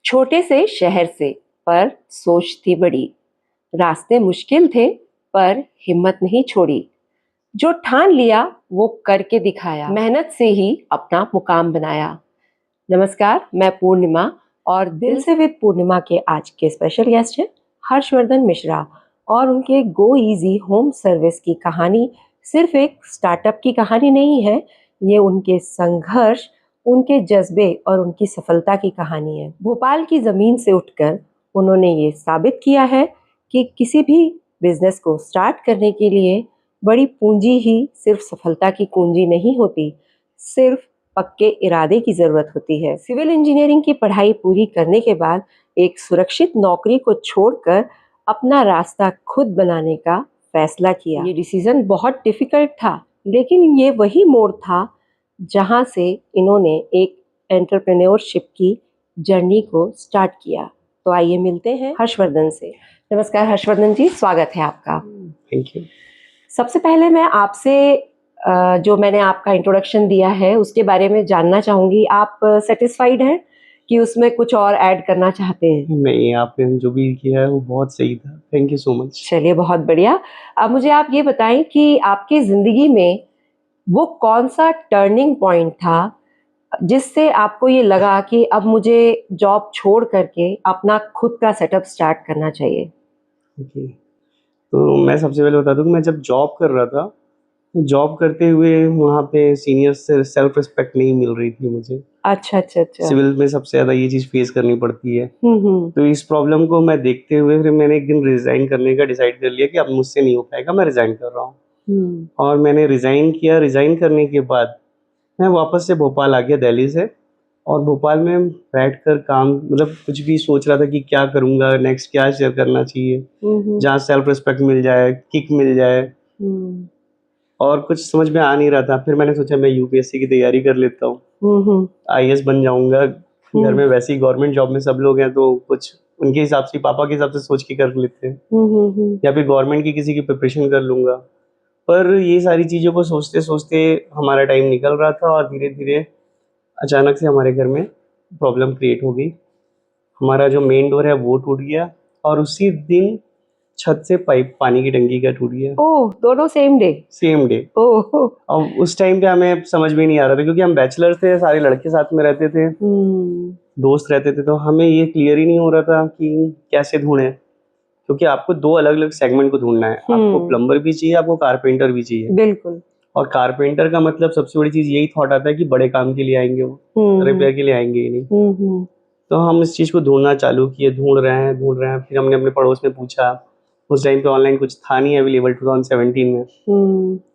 छोटे से शहर से, पर सोच थी बड़ी। रास्ते मुश्किल थे, पर हिम्मत नहीं छोड़ी। जो ठान लिया वो करके दिखाया, मेहनत से ही अपना मुकाम बनाया। नमस्कार, मैं पूर्णिमा और दिल से विद पूर्णिमा के आज के स्पेशल गेस्ट हैं हर्षवर्धन मिश्रा। और उनके गो इजी होम सर्विस की कहानी सिर्फ एक स्टार्टअप की कहानी नहीं है, ये उनके संघर्ष, उनके जज्बे और उनकी सफलता की कहानी है। भोपाल की जमीन से उठकर उन्होंने ये साबित किया है कि किसी भी बिजनेस को स्टार्ट करने के लिए बड़ी पूंजी ही सिर्फ सफलता की कुंजी नहीं होती, सिर्फ पक्के इरादे की जरूरत होती है। सिविल इंजीनियरिंग की पढ़ाई पूरी करने के बाद एक सुरक्षित नौकरी को छोड़कर अपना रास्ता खुद बनाने का फैसला किया। ये डिसीजन बहुत डिफिकल्ट था, लेकिन ये वही मोड़ था जहां से इन्होंने एक एंटरप्रेन्योरशिप की जर्नी को स्टार्ट किया। तो आइए मिलते हैं हर्षवर्धन से। नमस्कार हर्षवर्धन जी, स्वागत है आपका। Thank you. सबसे पहले मैं आपसे जो मैंने आपका इंट्रोडक्शन दिया है उसके बारे में जानना चाहूंगी। आप सेटिस्फाइड हैं कि उसमें कुछ और ऐड करना चाहते हैं? नहीं, आपने जो भी किया है वो बहुत सही था। Thank you so much. चलिए, बहुत बढ़िया। अब मुझे आप ये बताएं कि आपकी जिंदगी में वो कौन सा टर्निंग पॉइंट था जिससे आपको ये लगा कि अब मुझे जॉब छोड़ करके अपना खुद का सेटअप स्टार्ट करना चाहिए? ओके, तो मैं सबसे पहले बता दूं कि मैं जब जॉब कर रहा था, तो जॉब करते हुए वहाँ पे सीनियर्स से सेल्फ रिस्पेक्ट नहीं मिल रही थी मुझे। अच्छा अच्छा अच्छा। सिविल में सबसे ज़्यादा ये चीज़ फेस करनी पड़ती है। हम्म। तो इस प्रॉब्लम को मैं देखते हुए फिर मैंने एक दिन रिज़ाइन करने का डिसाइड कर लिया कि अब मुझसे नहीं हो पाएगा, मैं रिज़ाइन कर रहा हूँ। और मैंने रिज़ाइन किया। रिज़ाइन करने के बाद मैं वापस से भोपाल आ गया दिल्ली से, और भोपाल में बैठकर काम, मतलब कुछ भी सोच रहा था कि क्या करूँगा, नेक्स्ट क्या शेयर करना चाहिए, जहाँ सेल्फ रिस्पेक्ट मिल जाए, किक मिल जाए, और कुछ समझ में आ नहीं रहा था। फिर मैंने सोचा मैं यूपीएससी की तैयारी कर लेता हूँ, आईएएस बन जाऊँगा। घर में वैसे ही गवर्नमेंट जॉब में सब लोग हैं, तो कुछ उनके हिसाब से, पापा के हिसाब से सोच के कर लेते हैं, या फिर गवर्नमेंट की किसी की प्रिपरेशन कर लूँगा। पर ये सारी चीज़ों को सोचते सोचते हमारा टाइम निकल रहा था, और धीरे धीरे अचानक से हमारे घर में प्रॉब्लम क्रिएट हो गई। हमारा जो मेन डोर है वो टूट गया, और उसी दिन छत से पाइप, पानी की टंकी का टूट गया। ओह, दोनों same day? Same day. Oh. अब उस टाइम पे हमें समझ में नहीं आ रहा था, क्योंकि हम बैचलर्स थे, सारे लड़के साथ में रहते थे, दोस्त रहते थे, तो हमें ये क्लियर ही नहीं हो रहा था कि कैसे ढूंढें, क्योंकि आपको दो अलग अलग सेगमेंट को ढूंढना है। आपको प्लम्बर भी चाहिए, आपको कारपेंटर भी चाहिए। बिल्कुल। और कारपेंटर का मतलब सबसे बड़ी चीज यही थॉट आता है कि बड़े काम के लिए आएंगे, वो रिपेयर के लिए आएंगे ही नहीं। तो हम इस चीज को ढूंढना चालू किए, ढूंढ रहे हैं। फिर हमने अपने पड़ोस में पूछा। उस टाइम पे ऑनलाइन कुछ था नहीं अवेलेबल 2017 में।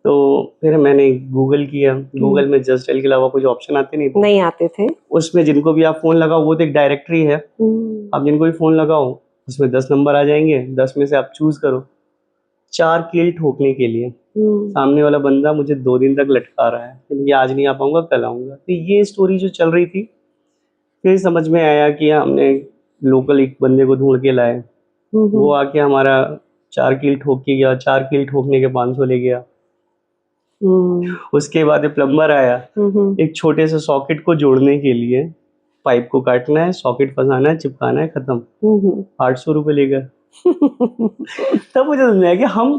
तो फिर मैंने गूगल किया। गूगल में जस्ट डायल के अलावा कुछ ऑप्शन आते नहीं आते थे। उसमें जिनको भी आप फोन लगाओ, वो तो एक डायरेक्टरी है, आप जिनको भी फोन लगाओ उसमें 10 नंबर आ जाएंगे, 10 में से आप चूज करो। 4 कील ठोकने के लिए सामने वाला बंदा मुझे 2 दिन तक लटका रहा है कि आज नहीं आ पाऊंगा, कल आऊंगा। तो ये स्टोरी जो चल रही थी, फिर समझ में आया कि हमने लोकल एक बंदे को ढूंढ के लाए। वो आके हमारा 4 कील ठोक के गया। 4 कील ठोकने के 500 ले गया। उसके बाद प्लम्बर आया, एक छोटे से सॉकेट को जोड़ने के लिए पाइप को काटना है, सॉकेट फंसाना है, चिपकाना है, खत्म। 800 रुपये लेगा। तब मुझे समझ में आया कि हम,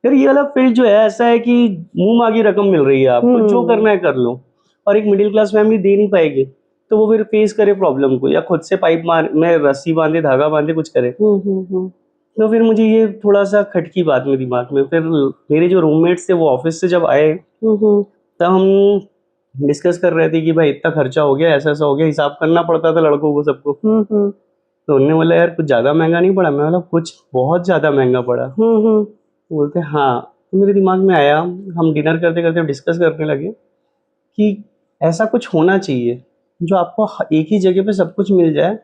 यार ये वाला फील्ड जो है ऐसा है कि मुंह मांगी रकम मिल रही है, आपको जो करना है कर लो, और एक मिडिल क्लास फैमिली दे नहीं पाएगी, तो वो फिर फेस करे प्रॉब्लम को, या खुद से पाइप मार में रस्सी बांधे, धागा बांधे, कुछ करे। तो फिर मुझे ये थोड़ा सा खटकी बात में दिमाग में। फिर मेरे जो रूममेट्स थे वो ऑफिस से जब आए, तब हम डिस्कस कर रहे थे कि भाई इतना खर्चा हो गया, ऐसा ऐसा हो गया, हिसाब करना पड़ता था लड़कों को, सबको। तो उन्होंने बोला यार कुछ ज्यादा महंगा नहीं पड़ा? मैं बोला कुछ बहुत ज्यादा महंगा पड़ा। तो बोलते हाँ। तो मेरे दिमाग में आया, हम डिनर करते करते डिस्कस करने लगे कि ऐसा कुछ होना चाहिए जो आपको एक ही जगह पे सब कुछ मिल जाए,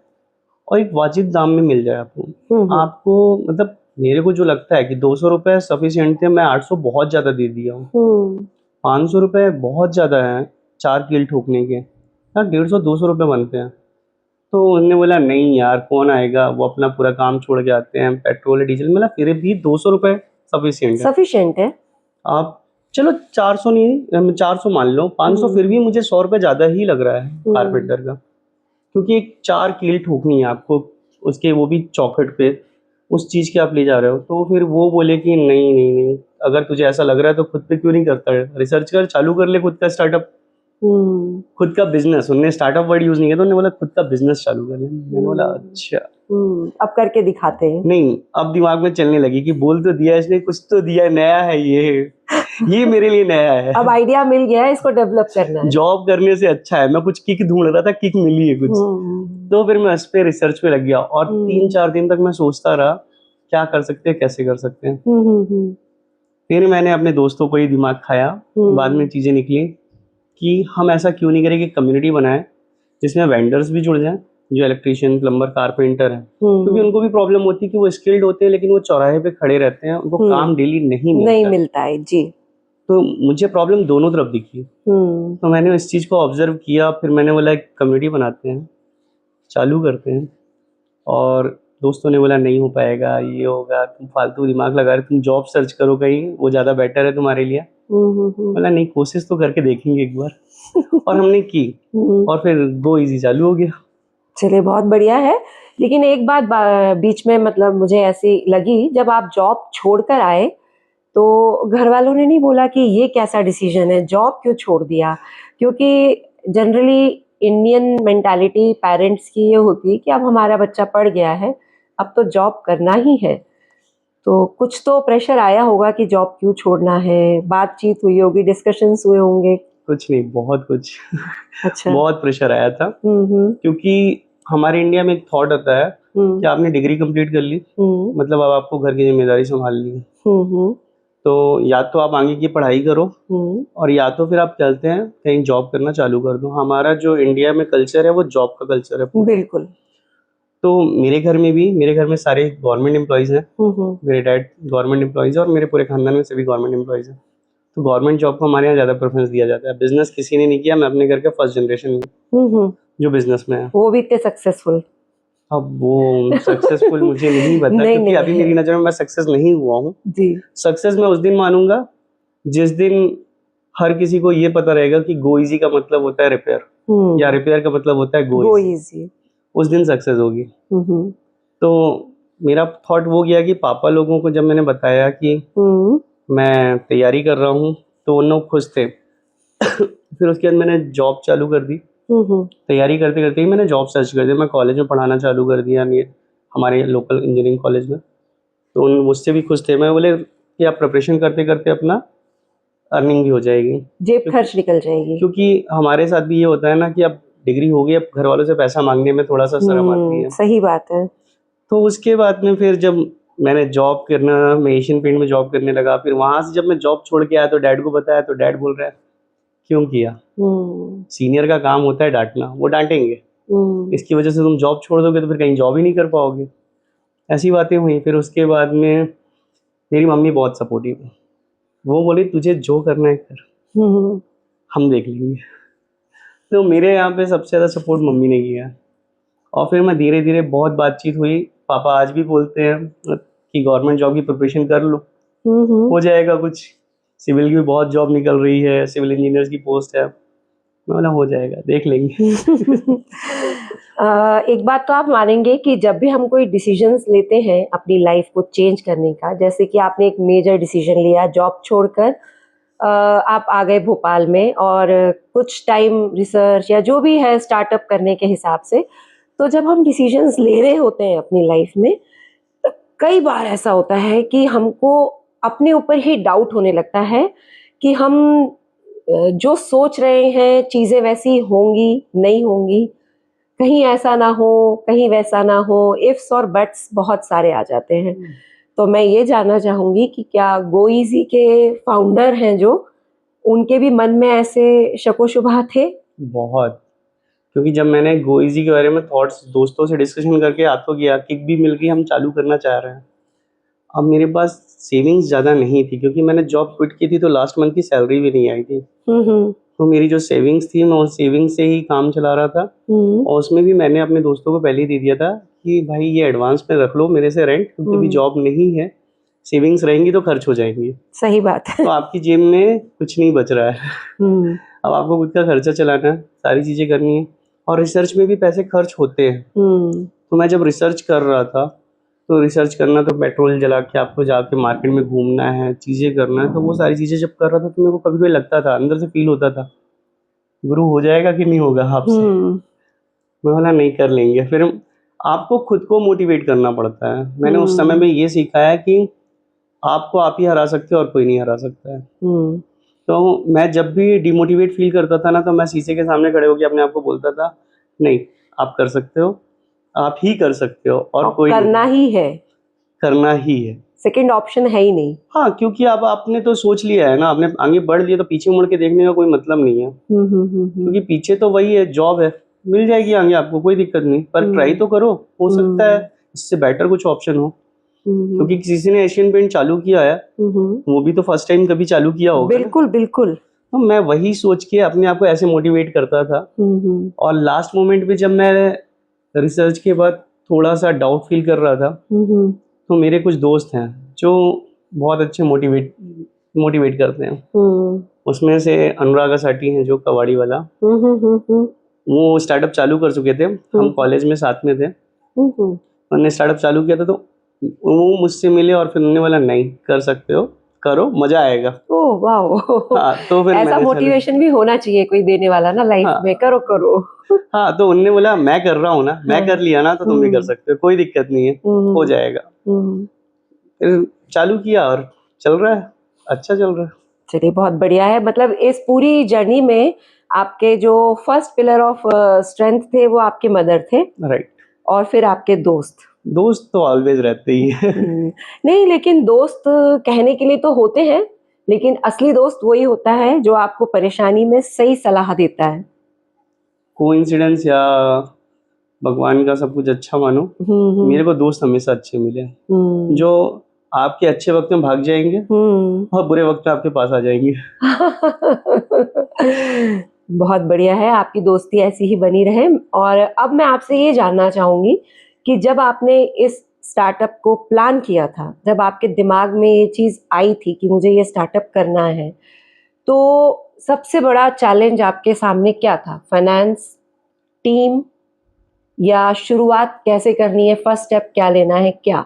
और एक वाजिब दाम में मिल जाए आपको। मतलब मेरे को जो लगता है कि 200 रुपये सफिशिएंट थे, मैं 800 बहुत ज्यादा दे दिया हूँ। 500 रुपये बहुत ज्यादा है 4 कील ठोकने के, यार 150-200 रुपये बनते हैं। तो उन्होंने बोला नहीं यार कौन आएगा, वो अपना पूरा काम छोड़ के आते हैं, पेट्रोल डीजल। मतलब फिर भी 200 रुपये सफिशिएंट है। आप चलो 400 नहीं, 400 मान लो, 500 फिर भी मुझे 100 रुपये ज्यादा ही लग रहा है कारपेंटर का। क्योंकि एक 4 कील ठोकनी है आपको उसके, वो भी चौखट पे, उस चीज़ के आप ले जा रहे हो। तो फिर वो बोले कि नहीं नहीं नहीं, अगर तुझे ऐसा लग रहा है तो खुद पे क्यों नहीं करता है, रिसर्च कर, चालू कर ले खुद का स्टार्टअप, खुद का बिजनेस। उन्होंने स्टार्टअप वर्ड यूज नहीं किया, तो उन्होंने बोला खुद का बिजनेस चालू कर ले। मैंने बोला अच्छा। अब करके दिखाते हैं। नहीं, अब दिमाग में चलने लगी कि बोल तो दिया इसने, कुछ तो दिया, नया है ये मेरे लिए नया है। अब आइडिया मिल गया है, इसको डेवलप करना है। जॉब करने से अच्छा है, मैं कुछ किक ढूंढ रहा था, किक मिली है कुछ। तो फिर मैं इस पे रिसर्च पे लग गया और 3-4 दिन तक मैं सोचता रहा क्या कर सकते हैं, कैसे कर सकते हैं। फिर मैंने अपने दोस्तों को ही दिमाग खाया, बाद में चीजें निकली कि हम ऐसा क्यों नहीं करें कि कम्युनिटी बनाए जिसमें वेंडर्स भी जुड़ जाएं, जो इलेक्ट्रिशियन, प्लम्बर, कारपेंटर हैं, क्योंकि उनको भी प्रॉब्लम होती है कि वो स्किल्ड होते हैं लेकिन वो चौराहे पे खड़े रहते हैं, उनको काम डेली नहीं मिलता है जी। तो मुझे प्रॉब्लम दोनों तरफ दिखी। तो मैंने इस चीज़ को ऑब्जर्व किया, फिर मैंने बोला एक कम्युनिटी बनाते हैं, चालू करते हैं। और दोस्तों ने बोला नहीं हो पाएगा, ये होगा, तुम फालतू दिमाग लगा रहे, तुम जॉब सर्च करो कहीं, वो ज़्यादा बेटर है तुम्हारे लिए। बोला नहीं, कोशिश तो करके देखेंगे एक बार। और हमने की और फिर गो इजी चालू हो गया। चलिए बहुत बढ़िया है। लेकिन एक बात बीच में मतलब मुझे ऐसी लगी, जब आप जॉब छोड़कर आए तो घर वालों ने नहीं बोला कि ये कैसा डिसीजन है, जॉब क्यों छोड़ दिया? क्योंकि जनरली इंडियन मेंटालिटी पेरेंट्स की ये होती है कि अब हमारा बच्चा पढ़ गया है, अब तो जॉब करना ही है। तो कुछ तो प्रेशर आया होगा कि जॉब क्यों छोड़ना है, बातचीत हुई होगी, डिस्कशंस हुए होंगे। कुछ नहीं, बहुत कुछ। अच्छा। बहुत प्रेशर आया था, क्योंकि हमारे इंडिया में एक थॉट आता है कि आपने डिग्री कंप्लीट कर ली, मतलब अब आपको घर की जिम्मेदारी संभालनी है, तो या तो आप आगे की पढ़ाई करो और या तो फिर आप चलते हैं कहीं जॉब करना चालू कर दो। हमारा जो इंडिया में कल्चर है वो जॉब का कल्चर है। बिल्कुल। तो मेरे घर में सारे गवर्नमेंट एम्प्लॉयज हैं, मेरे डैड गवर्नमेंट एम्प्लॉयज है और मेरे पूरे खानदान में सभी गवर्नमेंट एम्प्लॉयज हैं। तो गवर्नमेंट जॉब को हमारे यहाँ ज़्यादा प्रेफरेंस दिया जाता है। बिजनेस किसी ने नहीं किया, मैं अपने घर के फर्स्ट जनरेशन में जो बिजनेस में है, वो भी इतने सक्सेसफुल। अब वो सक्सेसफुल मुझे नहीं पता, क्योंकि अभी मेरी नज़र में मैं सक्सेस नहीं हुआ हूँ जी। सक्सेस मैं उस दिन मानूंगा जिस दिन हर किसी को ये पता रहेगा कि गो इजी का मतलब होता है रिपेयर, या रिपेयर का मतलब होता है गो इजी। उस दिन सक्सेस होगी। तो मेरा थॉट वो गया कि पापा लोगों को जब मैंने बताया कि मैं तैयारी कर रहा हूँ तो उन लोग खुश थे। फिर उसके बाद मैंने जॉब चालू कर दी। तैयारी करते करते ही मैंने जॉब सर्च कर दिया। मैं कॉलेज में पढ़ाना चालू कर दिया, हमारे लोकल इंजीनियरिंग कॉलेज में। तो उन मुझसे भी खुश थे। मैं बोले कि आप प्रिपरेशन करते करते अपना अर्निंग भी हो जाएगी, जेब खर्च निकल जाएगी। क्योंकि हमारे साथ भी ये होता है ना कि अब डिग्री हो गई, अब घर वालों से पैसा मांगने में थोड़ा सा शर्म आती है। सही बात है। तो उसके बाद में फिर जब मैंने जॉब करना, मैं एशियन पेंट में जॉब करने लगा, फिर वहां से जब मैं जॉब छोड़ के आया तो डैड को बताया तो डैड बोल रहा है क्यों किया, सीनियर का काम होता है डांटना, वो डांटेंगे, इसकी वजह से तुम जॉब छोड़ दोगे तो फिर कहीं जॉब ही नहीं कर पाओगे। ऐसी बातें हुई। फिर उसके बाद में मेरी मम्मी बहुत सपोर्टिव है, वो बोली तुझे जो करना है कर, हम देख लेंगे। तो मेरे यहाँ पे सबसे ज़्यादा सपोर्ट मम्मी ने किया। और फिर मैं धीरे धीरे, बहुत बातचीत हुई, पापा आज भी बोलते हैं कि गवर्नमेंट जॉब की प्रिपरेशन कर लो, हो जाएगा कुछ, सिविल की भी बहुत जॉब निकल रही है, सिविल इंजीनियर्स की पोस्ट है। मैं बोला हो जाएगा, देख लेंगे। एक बात तो आप मानेंगे कि जब भी हम कोई डिसीजंस लेते हैं अपनी लाइफ को चेंज करने का, जैसे कि आपने एक मेजर डिसीजन लिया, जॉब छोड़कर आप आ गए भोपाल में और कुछ टाइम रिसर्च या जो भी है स्टार्टअप करने के हिसाब से, तो जब हम डिसीजंस ले रहे होते हैं अपनी लाइफ में, तो कई बार ऐसा होता है कि हमको अपने ऊपर ही डाउट होने लगता है कि हम जो सोच रहे हैं चीज़ें वैसी होंगी नहीं होंगी, कहीं ऐसा ना हो, कहीं वैसा ना हो, इफ्स और बट्स बहुत सारे आ जाते हैं। तो मैं ये जानना चाहूँगी कि क्या गो इजी के फाउंडर हैं जो, उनके भी मन में ऐसे शको शुबहा थे? बहुत, क्योंकि जब मैंने गो इजी के बारे में थॉट्स दोस्तों से डिस्कशन करके आ तो गया, किक भी मिल गई, हम चालू करना चाह रहे हैं। अब मेरे पास सेविंग्स ज़्यादा नहीं थी, क्योंकि मैंने जॉब क्विट की थी तो लास्ट मंथ की सैलरी भी नहीं आई थी। तो मेरी जो सेविंग्स थी, मैं उस सेविंग्स से ही काम चला रहा था। और उसमें भी मैंने अपने दोस्तों को पहले ही दे दिया था कि भाई ये एडवांस में रख लो मेरे से रेंट, क्योंकि अभी जॉब नहीं है, सेविंग्स रहेंगी तो खर्च हो जाएंगी। सही बात है। तो आपकी जेब में कुछ नहीं बच रहा है। अब आपको खुद का खर्चा चलाना है, सारी चीज़ें करनी है। और रिसर्च में भी पैसे खर्च होते हैं। तो मैं जब रिसर्च कर रहा था, तो रिसर्च करना तो पेट्रोल जला के आपको जाके मार्केट में घूमना है, चीज़ें करना है, तो वो सारी चीज़ें जब कर रहा था तो मेरे को कभी कभी लगता था, अंदर से फील होता था, गुरु हो जाएगा कि नहीं होगा आपसे। मैं बोला नहीं, कर लेंगे। फिर आपको खुद को मोटिवेट करना पड़ता है। मैंने उस समय में ये सीखा है कि आपको आप ही हरा सकते हो और कोई नहीं हरा सकता है। तो मैं जब भी डिमोटिवेट फील करता था ना, तो मैं शीशे के सामने खड़े होकर अपने आप को बोलता था, नहीं, आप कर सकते हो, आप ही कर सकते हो, और कोई करना नहीं, ही है, करना ही है, सेकंड ऑप्शन है ही नहीं। हाँ, क्योंकि अब आपने तो सोच लिया है ना, आपने आगे बढ़ लिया, तो पीछे मुड़ के देखने का कोई मतलब नहीं है। क्योंकि पीछे तो वही है, जॉब है, मिल जाएगी आगे आपको, कोई दिक्कत नहीं, पर ट्राई तो करो, हो सकता है इससे बेटर कुछ ऑप्शन हो। क्योंकि किसी ने एशियन पेंट चालू किया है, वो भी तो फर्स्ट टाइम कभी चालू किया होगा। बिल्कुल बिल्कुल। तो मैं वही सोच के अपने आप को ऐसे मोटिवेट करता था। और लास्ट मोमेंट पे जब मैं रिसर्च के बाद थोड़ा सा डाउट फील कर रहा था, तो मेरे कुछ दोस्त हैं जो बहुत अच्छे मोटिवेट करते हैं। उसमें से अनुराग असाटी हैं, जो कबाड़ी वाला, वो स्टार्टअप चालू कर चुके थे, हम कॉलेज में साथ में थे। उन्होंने स्टार्टअप चालू किया था, तो वो मुझसे मिले और फिर उन्होंने बोला, नहीं, कर सकते हो, करो, मजा आएगा। Oh wow. हाँ, तो फिर ऐसा मोटिवेशन भी होना चाहिए कोई देने वाला ना लाइफ में, करो करो। हाँ, तो उन्होंने बोला, मैं कर रहा हूँ ना, मैं कर लिया ना, तो तुम भी कर सकते हो, कोई दिक्कत नहीं है, हो जाएगा। फिर चालू किया और चल रहा है, अच्छा चल रहा है। चलिए, बहुत बढ़िया है। मतलब इस पूरी जर्नी में आपके जो फर्स्ट पिलर ऑफ स्ट्रेंथ थे वो आपके मदर थे, राइट। और फिर आपके दोस्त तो ऑलवेज रहते ही है। नहीं, लेकिन दोस्त कहने के लिए तो होते हैं, लेकिन असली दोस्त वही होता है जो आपको परेशानी में सही सलाह देता है। कोइंसिडेंस या भगवान का सब कुछ अच्छा मानो, मेरे को दोस्त हमेशा अच्छे मिले, जो आपके अच्छे वक्त में भाग जाएंगे और बुरे वक्त में आपके पास आ जाएंगे। बहुत बढ़िया है, आपकी दोस्ती ऐसी ही बनी रहे। और अब मैं आपसे ये जानना चाहूंगी कि जब आपने इस स्टार्टअप को प्लान किया था, जब आपके दिमाग में ये चीज आई थी कि मुझे ये स्टार्टअप करना है, तो सबसे बड़ा चैलेंज आपके सामने क्या था? फाइनेंस, टीम, या शुरुआत कैसे करनी है, फर्स्ट स्टेप क्या लेना है, क्या?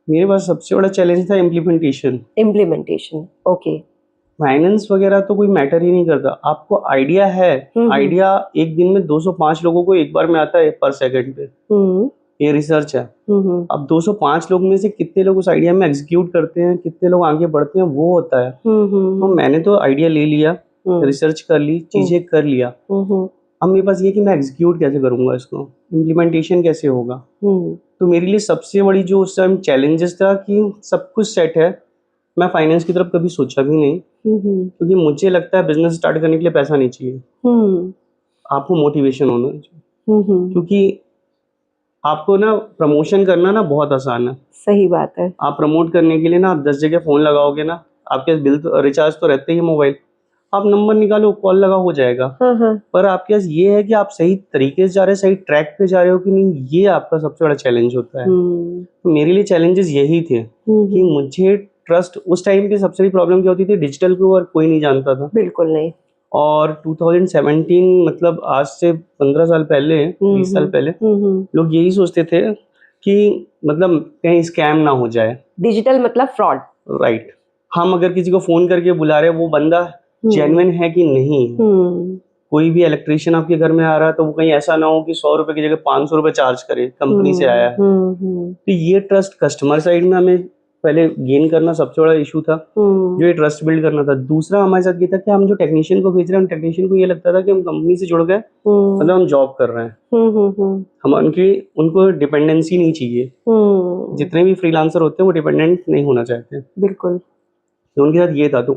मेरे पास सबसे बड़ा चैलेंज था इम्प्लीमेंटेशन। ओके। फाइनेंस वगैरह तो कोई मैटर ही नहीं करता, आपको आइडिया है, आइडिया एक दिन में 205 लोगों को एक बार में आता है पर सेकंड पे, ये रिसर्च है। अब 205 लोग में से कितने लोग उस आइडिया में एग्जीक्यूट करते हैं, कितने लोग आगे बढ़ते हैं, वो होता है। तो मैंने तो आइडिया ले लिया, रिसर्च कर ली, चीजें कर लिया, अब मेरे पास ये कि मैं एग्जीक्यूट कैसे करूंगा, इसको इम्प्लीमेंटेशन कैसे होगा। तो मेरे लिए सबसे बड़ी जो उस टाइम चैलेंजेस था कि सब कुछ सेट है, मैं फाइनेंस की तरफ कभी सोचा भी नहीं, क्योंकि मुझे लगता है बिजनेस स्टार्ट करने के लिए पैसा नहीं चाहिए, आपको मोटिवेशन होना चाहिए। क्योंकि आपको ना प्रमोशन करना ना बहुत आसान है। सही बात है। आप प्रमोट करने के लिए ना आप 10 जगह फोन लगाओगे ना, आपके बिल तो रिचार्ज तो रहते ही मोबाइल, आप नंबर निकालो, कॉल लगा, हो जाएगा। पर आपके पास ये है कि आप सही तरीके से जा रहे हो, सही ट्रैक पे जा रहे हो कि नहीं, ये आपका सबसे बड़ा चैलेंज होता है। तो मेरे लिए चैलेंजेस यही थे कि मुझे ट्रस्ट, उस टाइम पे सबसे बड़ी प्रॉब्लम क्या होती थी, डिजिटल को और कोई नहीं जानता था, बिल्कुल नहीं। और 2017 मतलब आज से 15 साल पहले, 20 साल पहले लोग यही सोचते थे कि मतलब कहीं स्कैम ना हो जाए, डिजिटल मतलब फ्रॉड। राइट। हम अगर किसी को फोन करके बुला रहे हैं, वो बंदा जेन्युइन है कि नहीं। कोई भी इलेक्ट्रिशियन आपके घर में आ रहा है, तो वो कहीं ऐसा ना हो कि 100 रुपए की जगह 500 रुपए चार्ज करे, कंपनी से आया है। तो ये ट्रस्ट कस्टमर साइड में हमें पहले गेन करना सबसे बड़ा इशू था, जो ये ट्रस्ट बिल्ड करना था। दूसरा हमारे साथ ये था कि हम जो टेक्नीशियन को भेज रहे हैं, टेक्नीशियन को ये लगता था कि हम कंपनी से जुड़ गए, मतलब हम जॉब कर रहे हैं, हम उनको डिपेंडेंसी नहीं चाहिए। जितने भी फ्रीलांसर होते हैं वो डिपेंडेंट नहीं होना चाहते। बिल्कुल। तो उनके साथ ये था, तो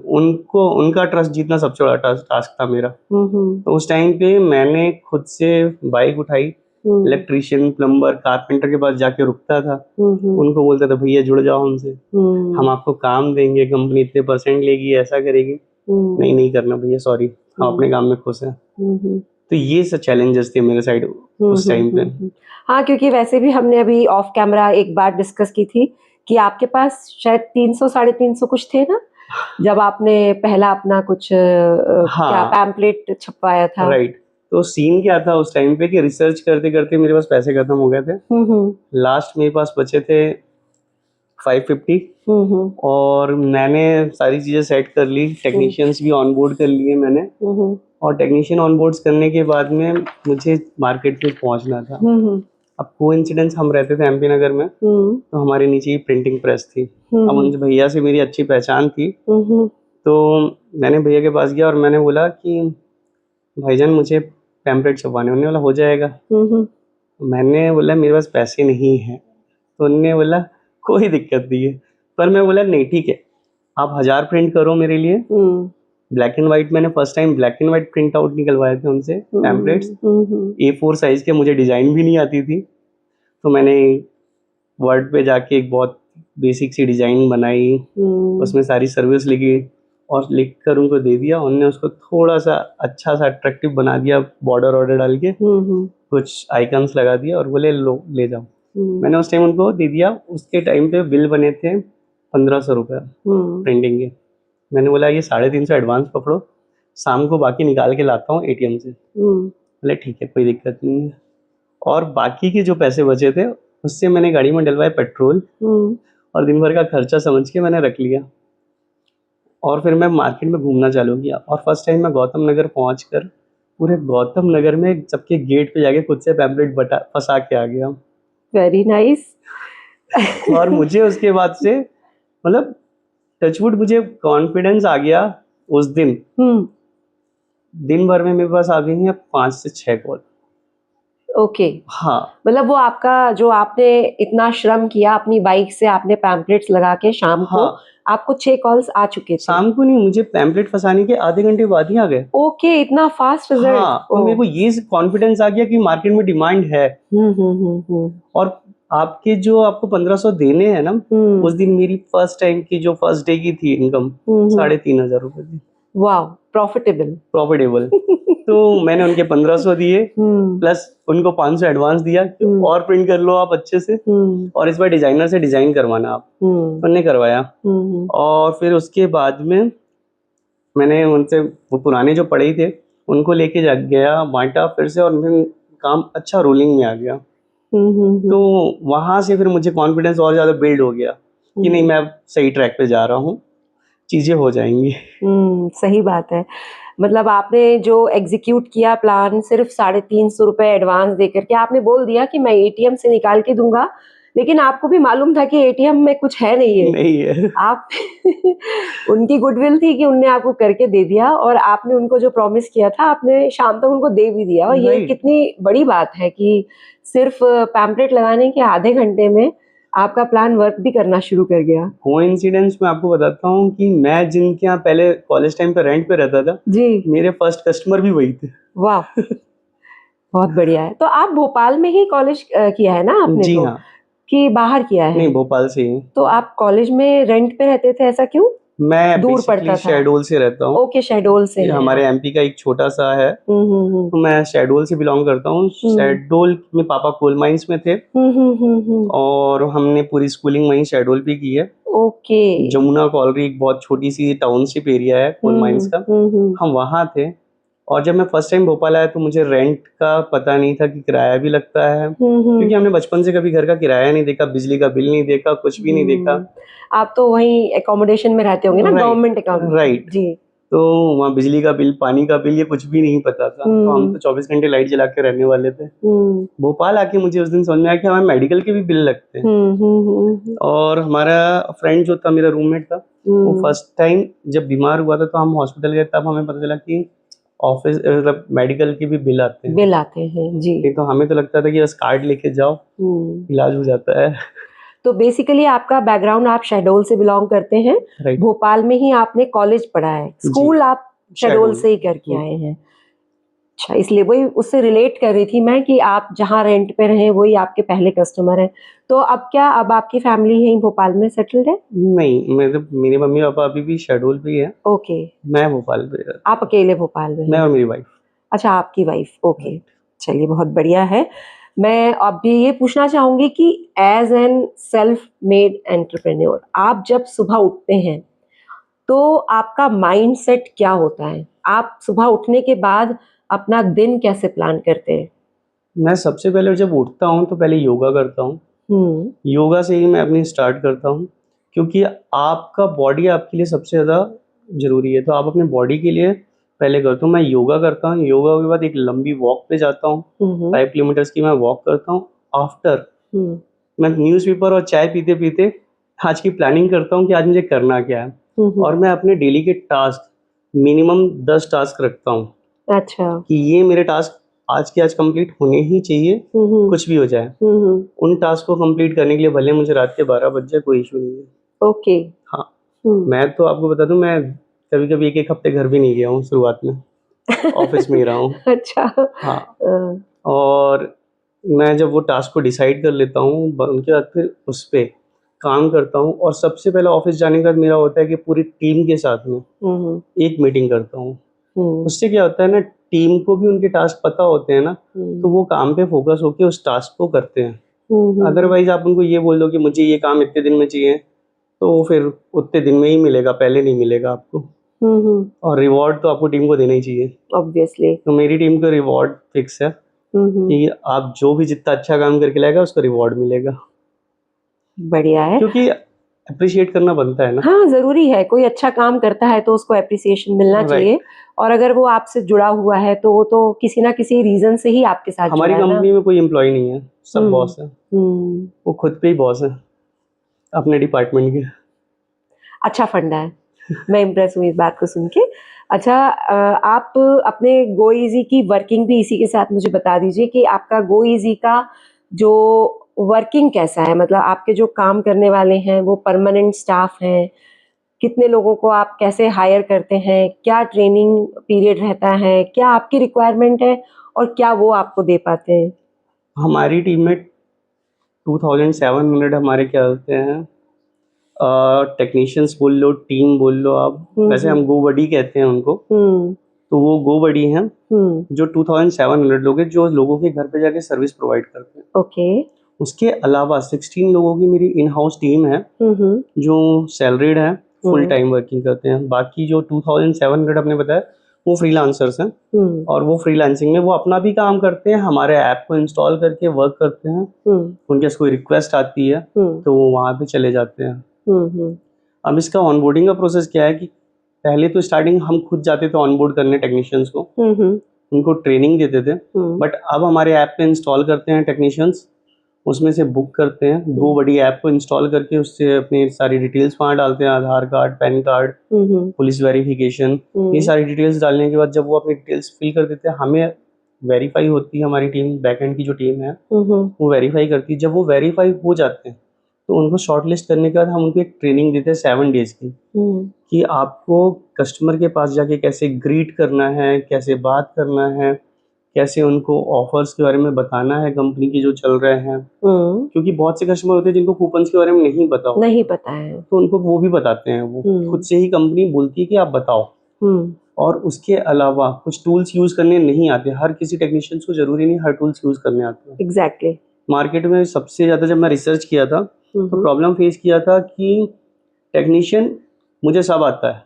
उनका ट्रस्ट जीतना सबसे बड़ा टास्क था मेरा। तो उस टाइम पे मैंने खुद से बाइक उठाई, इलेक्ट्रिशियन, प्लम्बर, कारपेंटर के पास जाके रुकता था, उनको बोलता था, भैया जुड़ जाओ हमसे, हम आपको काम देंगे, कंपनी इतने % लेगी, ऐसा करेगी। नहीं करना भैया, सॉरी, हम अपने काम में खुश हैं। तो ये सब चैलेंजेस थे मेरे साइड उस टाइम पे। हाँ, क्योंकि वैसे भी हमने अभी ऑफ कैमरा एक बार डिस्कस की थी कि आपके पास शायद 300 साढ़े 300 कुछ थे ना, जब आपने पहला अपना कुछ क्या पैम्पलेट छपवाया था। राइट। तो सीन क्या था उस टाइम पे कि रिसर्च करते करते मेरे पास पैसे खत्म हो गए थे। लास्ट मेरे पास बचे थे 550 और मैंने सारी चीजें सेट कर ली, टेक्नीशियंस भी ऑनबोर्ड कर लिए मैंने। और टेक्नीशियन ऑनबोर्ड करने के बाद में मुझे मार्केट में पहुंचना था। अब कोइंसिडेंस हम रहते थे एमपी नगर में, तो हमारे नीचे ही प्रिंटिंग प्रेस थी। अब उन भैया से मेरी अच्छी पहचान थी, तो मैंने भैया के पास गया और मैंने बोला कि भाईजान मुझे पैम्पलेट छपवाने। उन्होंने बोला हो जाएगा। मैंने बोला मेरे पास पैसे नहीं है, तो उन्होंने बोला कोई दिक्कत नहीं है। पर मैं बोला नहीं ठीक है, आप 1000 प्रिंट करो मेरे लिए। ब्लैक एंड व्हाइट, मैंने first time black and white print out निकलवाए थे उनसे पैम्पलेट्स। A4 साइज के, मुझे डिजाइन भी नहीं आती थी, तो मैंने वर्ड पे जाके एक बहुत बेसिक सी डिजाइन बनाई, उसमें सारी सर्विस लिखी और लिख कर उनको दे दिया। उन्होंने उसको थोड़ा सा अच्छा सा अट्रैक्टिव बना दिया, बॉर्डर ऑर्डर डाल के कुछ आइकन्स लगा दिया और बोले लो ले जाओ। मैंने उस टाइम उनको दे दिया। उसके टाइम पे बिल बने थे 1500 रुपये प्रिंटिंग के। मैंने बोला ये 350 एडवांस पकड़ो, शाम को बाकी निकाल के लाता हूँ ATM से। बोले ठीक है कोई दिक्कत नहीं है। और बाकी के जो पैसे बचे थे उससे मैंने गाड़ी में डलवाए पेट्रोल और दिन भर का खर्चा समझ के मैंने रख लिया। और फिर मैं मार्केट में घूमना चालू किया और फर्स्ट टाइम मैं गौतम नगर पहुँच कर पूरे गौतम नगर में सबके गेट पे जाके खुद से पैम्पलेट फंसा के आ गया। Very nice. और मुझे उसके बाद से मतलब टचवुड मुझे कॉन्फिडेंस आ गया उस दिन। दिन भर में मेरे पास आ गई हैं 5 से 6 कॉल। ओके हाँ, मतलब वो आपका जो आपने इतना श्रम किया अपनी बाइक से, आपने पैम्पलेट्स लगा के शाम को आपको 6 कॉल्स आ चुके थे। शाम को नहीं, मुझे पैम्पलेट फंसाने के आधे घंटे बाद ही आ गए। ओके, इतना फास्ट रिजल्ट। हाँ, तो मेरे को ये कॉन्फिडेंस आ गया कि मार्केट में डिमांड है। और आपके जो आपको 1500 देने हैं ना, उस दिन मेरी फर्स्ट टाइम की जो फर्स्ट डे की थी इनकम 3500 रुपए थी। वाह, प्रॉफिटेबल। तो मैंने उनके 1500 दिए प्लस उनको 500 एडवांस दिया और प्रिंट कर लो आप अच्छे से, और इस बार डिजाइनर से डिजाइन करवाना आप। उन्होंने करवाया। और फिर उसके बाद में मैंने उनसे वो पुराने जो पड़े थे उनको लेके गया, बांटा फिर से, और फिर काम अच्छा रोलिंग में आ गया। तो वहां से फिर मुझे कॉन्फिडेंस और ज्यादा बिल्ड हो गया कि नहीं मैं सही ट्रैक पे जा रहा हूँ, चीजें हो जाएंगी। सही बात है। मतलब आपने जो एग्जीक्यूट किया प्लान, सिर्फ 350 रुपए एडवांस देकर के आपने बोल दिया कि मैं ATM से निकाल के दूंगा, लेकिन आपको भी मालूम था कि ATM में कुछ है नहीं है। आप उनकी गुडविल थी कि उनने आपको करके दे दिया, और आपने उनको जो प्रॉमिस किया था आपने शाम तक उनको दे भी दिया। और ये कितनी बड़ी बात है कि सिर्फ पैम्पलेट लगाने के आधे घंटे में आपका प्लान वर्क भी करना शुरू कर गया। कोइंसिडेंस मैं आपको बताता हूँ कि मैं जिनके यहाँ पहले कॉलेज टाइम पे रेंट पे रहता था जी, मेरे फर्स्ट कस्टमर भी वही थे। वाह बहुत बढ़िया है। तो आप भोपाल में ही कॉलेज किया है ना आपने? जी तो हाँ। कि बाहर किया है? नहीं, भोपाल से ही। तो आप कॉलेज में रेंट पे रहते थे, ऐसा क्यों? मैं दूर पड़ता था? शहडोल से रहता हूँ। ओके, शहडोल से। हमारे MP का एक छोटा सा है, तो मैं शहडोल से बिलोंग करता हूँ। शहडोल में पापा कोल माइंस में थे और हमने पूरी स्कूलिंग वहीं शहडोल पे की है। ओके। जमुना कॉलोनी एक बहुत छोटी सी टाउनशिप एरिया है कोल माइंस का, हम वहाँ थे। और जब मैं फर्स्ट टाइम भोपाल आया तो मुझे रेंट का पता नहीं था कि किराया भी लगता है, क्योंकि हमने बचपन से कभी घर का किराया नहीं देखा, बिजली का बिल नहीं देखा, कुछ भी नहीं देखा। आप तो वहीं एकोमोडेशन में रहते होंगे ना, गवर्नमेंट अकाउंट। राइट जी। तो वहाँ बिजली का बिल, पानी का बिल, ये कुछ भी नहीं पता था। तो हम तो 24 घंटे लाइट जला के रहने वाले थे। भोपाल आके मुझे उस दिन समझ में आया कि हमारे मेडिकल के भी बिल लगते हैं। और हमारा फ्रेंड जो था, मेरा रूममेट था, वो फर्स्ट टाइम जब बीमार हुआ था तो हम हॉस्पिटल गए, तब हमें पता चला कि ऑफिस मतलब मेडिकल के भी बिल आते हैं जी। तो हमें तो लगता था कि बस कार्ड लेके जाओ इलाज हो जाता है। तो बेसिकली आपका बैकग्राउंड, आप शहडोल से बिलोंग करते हैं। भोपाल में ही आपने कॉलेज पढ़ा है, स्कूल आप शहडोल से ही करके आए हैं। अच्छा, इसलिए वही उससे रिलेट कर रही थी मैं कि आप जहाँ रेंट पे रहे वही आपके पहले कस्टमर हैं। तो अब क्या, अब आपकी फैमिली यहीं भोपाल में सेटल्ड है? नहीं, मेरे मम्मी पापा अभी भी शहडोल पे ही है। ओके। मैं भोपाल पे। आप अकेले भोपाल में? मैं और मेरी वाइफ। अच्छा, आपकी वाइफ। ओके, चलिए बहुत बढ़िया है। मैं अब भी ये पूछना चाहूंगी कि as an self made entrepreneur, आप जब सुबह उठते हैं तो आपका माइंडसेट क्या होता है? आप सुबह उठने के बाद अपना दिन कैसे प्लान करते हैं? मैं सबसे पहले जब उठता हूँ तो पहले योगा करता हूँ। योगा से ही मैं अपनी स्टार्ट करता हूँ, क्योंकि आपका बॉडी आपके लिए सबसे ज़्यादा ज़रूरी है, तो आप अपने बॉडी के लिए पहले करता हूँ। मैं योगा करता हूँ, योगा के बाद एक लंबी वॉक पे जाता हूँ, 5 किलोमीटर्स की मैं वॉक करता हूँ। आफ्टर मैं न्यूज़पेपर और चाय पीते पीते आज की प्लानिंग करता हूँ कि आज मुझे करना क्या है, और मैं अपने डेली के टास्क मिनिमम 10 टास्क रखता हूँ। अच्छा। कि ये मेरे टास्क आज के आज कंप्लीट होने ही चाहिए, कुछ भी हो जाए। उन टास्क को कंप्लीट करने के लिए भले मुझे रात के 12 बज जाए, कोई इशू नहीं है। ओके। हाँ, मैं तो आपको बता दूं, मैं कभी कभी एक हफ्ते घर भी नहीं गया हूँ शुरुआत में। ऑफिस में ही रहा हूँ। अच्छा। हाँ, और मैं जब वो टास्क को डिसाइड कर लेता हूँ, उनके बाद फिर उस पे काम करता हूँ, और सबसे पहले ऑफिस जाने के बाद मेरा होता है कि पूरी टीम के साथ में एक मीटिंग करता हूँ। उससे क्या होता है ना, टीम को भी उनके टास्क पता होते हैं ना, तो वो काम पे फोकस होके उस टास्क को करते हैं। अदरवाइज आप उनको ये बोल दो कि मुझे ये काम इतने दिन में चाहिए, तो वो फिर उतने दिन में ही मिलेगा, पहले नहीं मिलेगा आपको। और रिवॉर्ड तो आपको टीम को देना ही चाहिए, ऑब्वियसली। तो मेरी टीम का रिवॉर्ड फिक्स है कि आप जो भी जितना अच्छा काम करके लाएगा उसको रिवॉर्ड मिलेगा। बढ़िया है, क्योंकि अप्रिशिएट करना बनता है ना। हाँ जरूरी है, कोई अच्छा काम करता है तो उसको अप्रिसिएशन मिलना चाहिए, और अगर वो आपसे जुड़ा हुआ है तो वो तो किसी ना किसी रीजन से ही आपके साथ जुड़ा हमारी है ना। कंपनी में कोई एम्प्लॉय नहीं है, सब बॉस है। वो खुद पे ही बॉस है अपने डिपार्टमेंट के। अच्छा फंडा है। मैं इम्प्रेस हुई इस बात को सुन के। अच्छा, आप अपने गो इजी की वर्किंग भी इसी के साथ मुझे बता दीजिए कि आपका गो इजी का जो वर्किंग कैसा है, मतलब आपके जो काम करने वाले हैं वो परमानेंट स्टाफ हैं, कितने लोगों को आप कैसे हायर करते हैं, क्या ट्रेनिंग पीरियड रहता है, क्या आपकी रिक्वायरमेंट है और क्या वो आपको दे पाते हैं? हमारी टीम में 2700 हमारे क्या होते हैं, टेक्नीशियंस बोल लो, टीम बोल लो आप, वैसे हम गो बडी कहते हैं उनको। तो वो गो बडी हैं जो 2700 लोग हैं, जो लोगों के घर पे जाके सर्विस प्रोवाइड करते हैं। ओके। उसके अलावा 16 लोगों की मेरी इन हाउस टीम है जो सैलरीड है, फुल टाइम वर्किंग करते हैं। बाकी जो 2700 आपने बताया वो फ्रीलांसर्स हैं, और वो फ्रीलांसिंग में वो अपना भी काम करते हैं, हमारे ऐप को इंस्टॉल करके वर्क करते हैं। उनके पास कोई रिक्वेस्ट आती है तो वो वहाँ पे चले जाते हैं। अब इसका ऑनबोर्डिंग का प्रोसेस क्या है कि पहले तो स्टार्टिंग हम खुद जाते थे ऑनबोर्ड करने टेक्नीशियंस को, उनको ट्रेनिंग देते थे, बट अब हमारे ऐप पे इंस्टॉल करते हैं टेक्नीशियंस, उसमें से बुक करते हैं। गो बडी ऐप को इंस्टॉल करके उससे अपनी सारी डिटेल्स वहाँ डालते हैं, Aadhaar card, PAN card, police verification, ये सारी डिटेल्स डालने के बाद जब वो अपनी डिटेल्स फिल कर देते हैं, हमें वेरीफाई होती है, हमारी टीम बैकएंड की जो टीम है वो वेरीफाई करती है। जब वो वेरीफाई हो जाते हैं तो उनको शॉर्टलिस्ट करने के बाद हम उनको एक ट्रेनिंग देते हैं 7 डेज की, कि आपको कस्टमर के पास जाके कैसे ग्रीट करना है, कैसे बात करना है, कैसे उनको ऑफर्स के बारे में बताना है कंपनी की जो चल रहे हैं। क्योंकि बहुत से कस्टमर होते हैं जिनको कूपन्स के बारे में नहीं पता है, तो उनको वो भी बताते हैं। वो खुद से ही कंपनी बोलती है कि आप बताओ। और उसके अलावा कुछ टूल्स यूज करने नहीं आते, हर किसी टेक्नीशियंस को जरूरी नहीं हर टूल्स यूज करने आते हैं। एग्जैक्टली। मार्केट में सबसे ज्यादा जब मैं रिसर्च किया था तो प्रॉब्लम फेस किया था कि टेक्नीशियन मुझे सब आता है,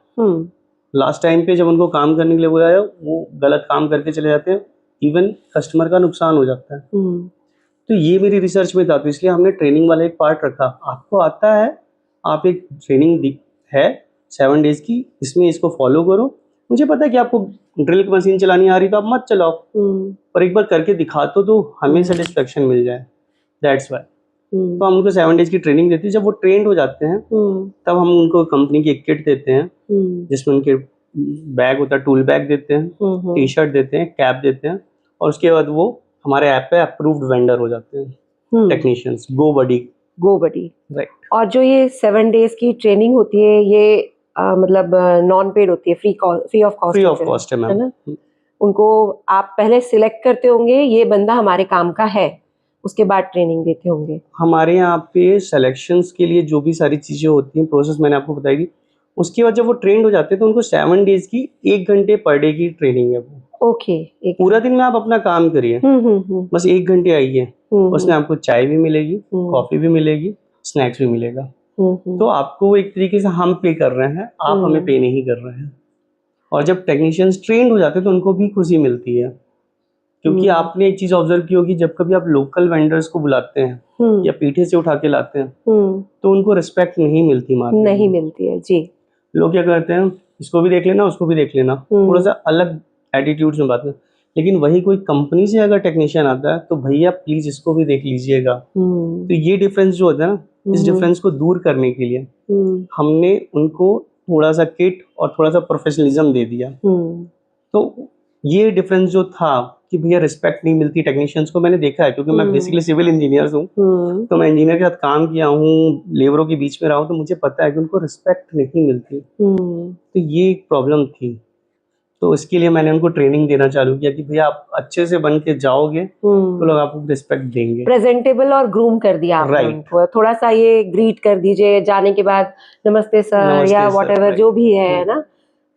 लास्ट टाइम पे जब उनको काम करने के लिए बुलाया वो गलत काम करके चले जाते हैं, इवन कस्टमर का नुकसान हो जाता है। तो ये मेरी रिसर्च में था, तो इसलिए हमने ट्रेनिंग वाला एक पार्ट रखा। आपको आता है, आप एक ट्रेनिंग है 7 डेज की, इसमें इसको फॉलो करो। मुझे पता है कि आपको ड्रिल मशीन चलानी आ रही तो आप मत चलाओ, पर एक बार करके दिखा तो हमें सेटिस्फेक्शन मिल जाए, दैट्स वाई। तो हम उनको 7 डेज की ट्रेनिंग देते हैं। जब वो ट्रेंड हो जाते हैं तब हम उनको कंपनी की एक किट देते हैं जिसमें उनके बैग होता है, टूल बैग देते हैं, टी शर्ट देते हैं, कैप देते हैं, और उसके बाद वो हमारे ऐप पे अप्रूव्ड वेंडर हो जाते हैं टेक्नीशियंस, गो बडी। राइट। और जो ये 7 डेज की ट्रेनिंग होती है ये मतलब नॉन पेड होती है, फ्री ऑफ कॉस्ट है मैम। उनको आप पहले सिलेक्ट करते होंगे ये बंदा हमारे काम का है, उसके बाद ट्रेनिंग देते होंगे। हमारे यहाँ पे सिलेक्शंस के लिए जो भी सारी चीजें होती हैं, प्रोसेस मैंने आपको बताई थी। उसके बाद जब वो ट्रेंड हो जाते हैं तो उनको 7 डेज की 1 घंटे पर डे की ट्रेनिंग है वो। ओके। पूरा दिन में आप अपना काम करिए, बस 1 घंटे आइए, उसमें आपको चाय भी मिलेगी, कॉफी भी मिलेगी, स्नैक्स भी मिलेगा। तो आपको एक तरीके से हम पे कर रहे हैं, आप हमें पे नहीं कर रहे हैं। और जब टेक्नीशियंस ट्रेंड हो जाते हैं तो उनको भी खुशी मिलती है, क्योंकि आपने एक चीज ऑब्जर्व की होगी, जब कभी आप लोकल वेंडर्स को बुलाते हैं या पीठे से उठा के लाते हैं तो उनको रिस्पेक्ट नहीं मिलती मार्केट में। नहीं मिलती है जी। लोग क्या करते हैं, इसको भी देख लेना उसको भी देख लेना, थोड़ा सा अलग एटीट्यूड में बात है। लेकिन वही कोई कंपनी से अगर टेक्नीशियन आता है तो भैया प्लीज इसको भी देख लीजिएगा। तो ये डिफरेंस जो होता है ना, इस डिफरेंस को दूर करने के लिए हमने उनको थोड़ा सा किट और थोड़ा सा प्रोफेशनलिज्म दे दिया। तो ये डिफरेंस जो था कि भैया रिस्पेक्ट नहीं मिलती टेक्नीशियंस को, मैंने देखा है, क्योंकि मैं बेसिकली सिविल इंजीनियर हूँ, तो मैं इंजीनियर के साथ काम किया हूँ, लेबरों के बीच में रहा हूँ, तो मुझे पता है कि उनको रिस्पेक्ट नहीं मिलती। तो ये एक प्रॉब्लम थी, तो इसके लिए मैंने उनको ट्रेनिंग देना चालू किया कि भैया आप अच्छे से बन के जाओगे तो लोग आपको रिस्पेक्ट देंगे। प्रेजेंटेबल और ग्रूम कर दिया आपने उनको। थोड़ा सा ये ग्रीट कर दीजिए जाने के बाद, नमस्ते सर या व्हाटएवर जो भी है ना।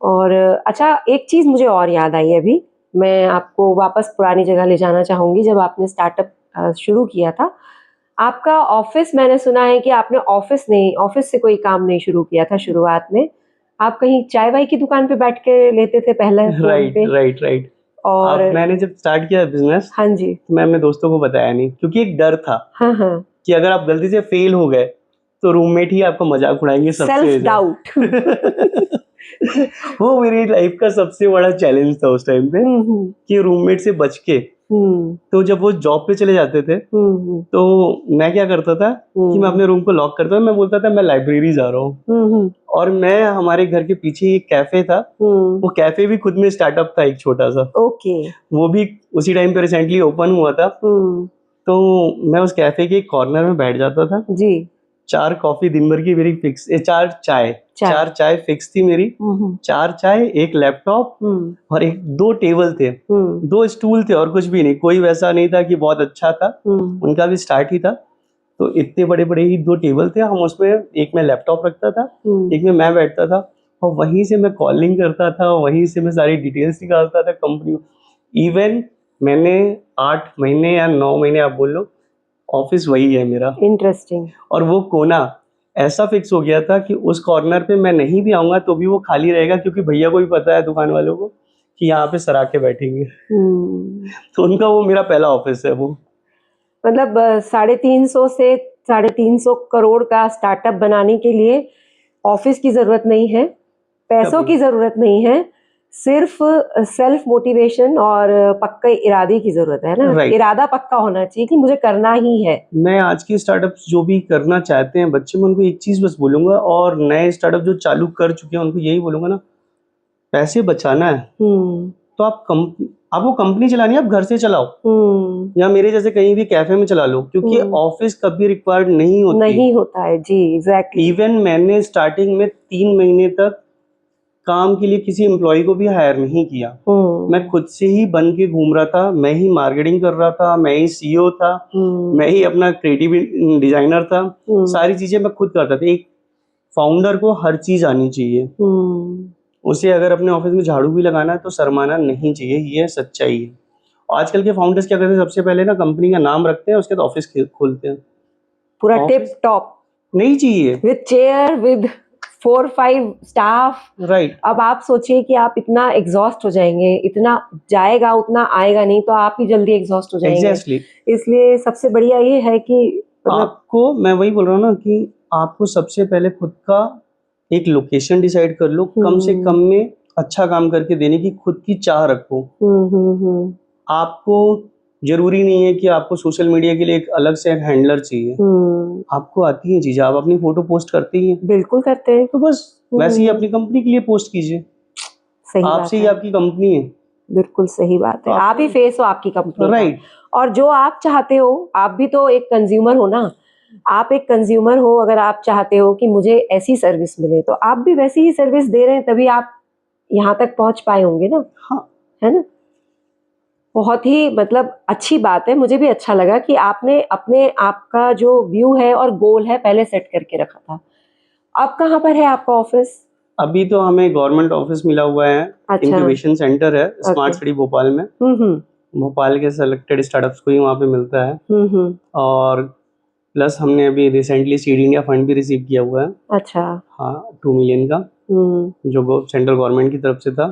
और अच्छा, एक चीज मुझे और याद आई अभी, मैं आपको वापस पुरानी जगह ले जाना चाहूंगी। जब आपने स्टार्टअप शुरू किया था, आपका ऑफिस, मैंने सुना है कि आपने ऑफिस से कोई काम नहीं शुरू किया था शुरुआत में। आप कहीं चाय वाय की दुकान पे बैठ के लेते थे पहले? राइट। और मैंने जब स्टार्ट किया बिजनेस, हाँ जी, तो मैं अपने दोस्तों को बताया नहीं, क्योंकि एक डर था कि अगर आप गलती से फेल हो गए तो रूममेट ही आपका मजाक उड़ाएंगे। सेल्फ डाउट वो मेरी लाइफ का सबसे बड़ा चैलेंज था उस टाइम पे, कि रूममेट से बच के। तो जब वो जॉब पे चले जाते थे तो मैं क्या करता था कि मैं अपने रूम को लॉक करता था, मैं बोलता था मैं लाइब्रेरी जा रहा हूँ। और मैं, हमारे घर के पीछे एक कैफे था, वो कैफे भी खुद में स्टार्टअप था एक छोटा सा, वो भी उसी टाइम पे रिसेंटली ओपन हुआ था। तो मैं उस कैफे के कॉर्नर में बैठ जाता था जी। 4 कॉफी दिन भर की मेरी फिक्स, 4 चाय फिक्स थी मेरी। 4 चाय, एक लैपटॉप और 2 टेबल थे, 2 स्टूल थे, और कुछ भी नहीं। कोई वैसा नहीं था कि बहुत अच्छा था, उनका भी स्टार्ट ही था। तो इतने बड़े बड़े ही 2 टेबल थे, हम उसमें एक में लैपटॉप रखता था, एक में मैं बैठता था, और वहीं से मैं कॉलिंग करता था, वहीं से मैं सारी डिटेल्स निकालता था कंपनी। इवन मैंने 8 महीने या 9 महीने, आप बोल लो, ऑफिस वही है मेरा। इंटरेस्टिंग। और वो कोना ऐसा फिक्स हो गया था कि उस कॉर्नर पे मैं नहीं भी आऊंगा तो भी वो खाली रहेगा, क्योंकि भैया को भी पता है, दुकान वालों को, कि यहाँ पे सराके बैठेंगे। तो उनका वो मेरा पहला ऑफिस है वो। मतलब 350 करोड़ का स्टार्टअप बनाने के लिए ऑफिस की जरूरत नहीं है, पैसों की जरूरत नहीं है, सिर्फ सेल्फ मोटिवेशन और पक्के इरादे की जरूरत है ना। इरादा पक्का होना चाहिए कि मुझे करना ही है। मैं आज के स्टार्टअप जो भी करना चाहते हैं बच्चे, मैं उनको एक चीज बस बोलूंगा, और नए स्टार्टअप जो चालू कर चुके हैं उनको यही बोलूंगा ना, पैसे बचाना है तो आपको कंपनी चलानी है, आप घर से चलाओ, या मेरे जैसे कहीं भी कैफे में चला लो, क्योंकि ऑफिस कभी रिक्वायर्ड नहीं होता है जी। एग्जैक्टली। इवन मैंने स्टार्टिंग में 3 महीने तक काम के लिए किसी एम्प्लॉय को भी हायर नहीं किया। मैं खुद से ही बन के घूम रहा था, मैं ही मार्केटिंग कर रहा था, मैं ही सीईओ था, मैं ही अपना क्रिएटिव डिजाइनर था, सारी चीजें मैं खुद करता था। एक फाउंडर को हर चीज आनी चाहिए, उसे अगर अपने ऑफिस में झाड़ू भी लगाना है तो शर्माना नहीं चाहिए, ये सच्चाई है। आजकल के फाउंडर्स क्या करते हैं, सबसे पहले ना कंपनी का नाम रखते हैं, उसके बाद ऑफिस खोलते हैं, पूरा टिप टॉप नहीं चाहिए, with chair, with 4-5 staff. Right. अब आप सोचिए कि आप इतना एग्जॉस्ट हो जाएंगे, इतना जाएगा उतना आएगा नहीं, तो आप ही जल्दी एग्जॉस्ट हो जाएंगे। Exactly. इसलिए सबसे बढ़िया ये है कि आपको, मैं वही बोल रहा हूँ ना, कि आपको सबसे पहले खुद का एक लोकेशन डिसाइड कर लो, कम से कम में अच्छा काम करके देने की खुद की चाह रखो। आपको जरूरी नहीं है कि आपको सोशल मीडिया के लिए एक अलग से हैंडलर चाहिए, आपको आती है चीजें, आप अपनी फोटो पोस्ट करते ही हैं। बिल्कुल करते हैं। तो बस वैसे ही अपनी कंपनी के लिए पोस्ट कीजिए, आपसे ही आपकी कंपनी है। बिल्कुल सही बात है, आप ही फेस हो आपकी कंपनी, राइट। और जो आप चाहते हो, आप भी तो एक कंज्यूमर हो ना, आप एक कंज्यूमर हो, अगर आप चाहते हो कि मुझे ऐसी सर्विस मिले तो आप भी वैसी ही सर्विस दे रहे हैं, तभी आप यहाँ तक पहुंच पाए होंगे ना। हाँ, है ना। बहुत ही मतलब अच्छी बात है, मुझे भी अच्छा लगा कि आपने अपने आपका जो व्यू है और गोल है पहले सेट करके रखा था। अब कहाँ पर है आपका ऑफिस? अभी तो हमें गवर्नमेंट ऑफिस मिला हुआ है। अच्छा। इंक्यूबेशन सेंटर है स्मार्ट सिटी भोपाल में। भोपाल के सिलेक्टेड स्टार्टअप्स को ही वहाँ पे मिलता है। और प्लस हमने अभी रिसेंटली सीड इंडिया फंड भी रिसीव किया हुआ है। अच्छा। हाँ, 2 मिलियन का, जो सेंट्रल गवर्नमेंट की तरफ से था।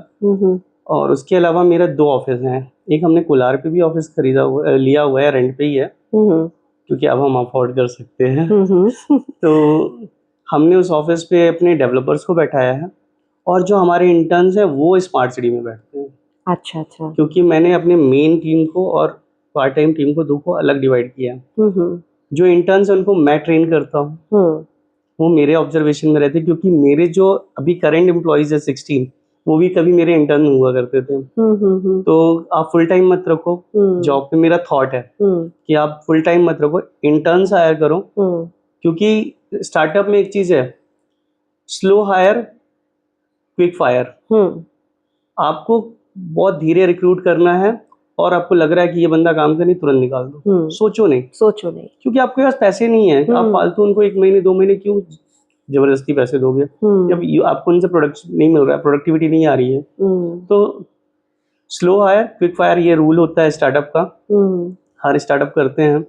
और उसके अलावा मेरा 2 ऑफिस हैं। एक हमने कोलार पे भी ऑफिस लिया हुआ है, रेंट पे ही है, क्योंकि अब हम अफोर्ड कर सकते हैं। तो हमने उस ऑफिस पे अपने डेवलपर्स को बैठाया है, और जो हमारे इंटर्न्स हैं वो स्मार्ट सिटी में बैठते हैं। अच्छा अच्छा। क्योंकि मैंने अपने मेन टीम को और पार्ट टाइम टीम को 2 को अलग डिवाइड किया है। जो इंटर्न्स हैं उनको मैं ट्रेन करता हूँ, वो मेरे ऑब्जर्वेशन में रहते हैं, क्योंकि मेरे जो अभी करंट एम्प्लॉइज है 16, वो भी कभी मेरे इंटर्न हुआ करते थे। तो आप फुल टाइम मत रखो जॉब पे। मेरा थॉट है कि आप फुल टाइम मत रखो, इंटर्न्स हायर करो, क्योंकि स्टार्टअप में एक चीज है, स्लो हायर क्विक फायर। आपको बहुत धीरे रिक्रूट करना है, और आपको लग रहा है कि ये बंदा काम कर नहीं, तुरंत निकाल दो। सोचो नहीं, क्योंकि आपके पास पैसे नहीं है। आप फालतू उनको 1 महीने 2 महीने क्यों जबरदस्ती पैसे दोगे जब आपको उनसे प्रोडक्ट नहीं मिल रहा है, प्रोडक्टिविटी नहीं आ रही है। तो स्लो हायर क्विक फायर, ये रूल होता है स्टार्टअप का। हर स्टार्टअप करते हैं,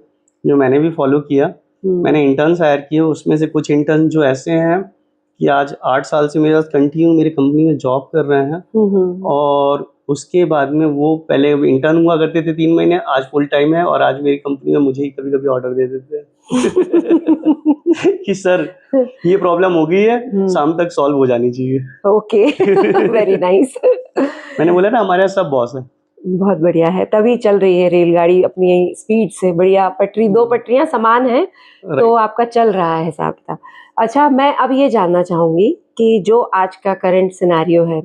जो मैंने भी फॉलो किया। मैंने इंटर्न्स हायर किए, उसमें से कुछ इंटर्न जो ऐसे हैं कि आज 8 साल से मेरे साथ कंटिन्यू मेरी कंपनी में जॉब कर रहे हैं। और उसके बाद में वो पहले इंटर्न हुआ करते थे 3 महीने, आज फुल टाइम है, और आज मेरी कंपनी में मुझे ही कभी कभी ऑर्डर दे देते हैं कि सर ये प्रॉब्लम हो गई है, शाम तक सॉल्व हो जानी चाहिए। Okay, very nice. मैंने बोला ना, हमारे यहाँ सब बॉस है। बहुत बढ़िया है, तभी चल रही है रेलगाड़ी अपनी स्पीड से। बढ़िया, पटरी 2 पटरियां समान हैं, तो आपका चल रहा है हिसाब किताब। अच्छा, मैं अब ये जानना चाहूंगी कि जो आज का करंट सिनेरियो है,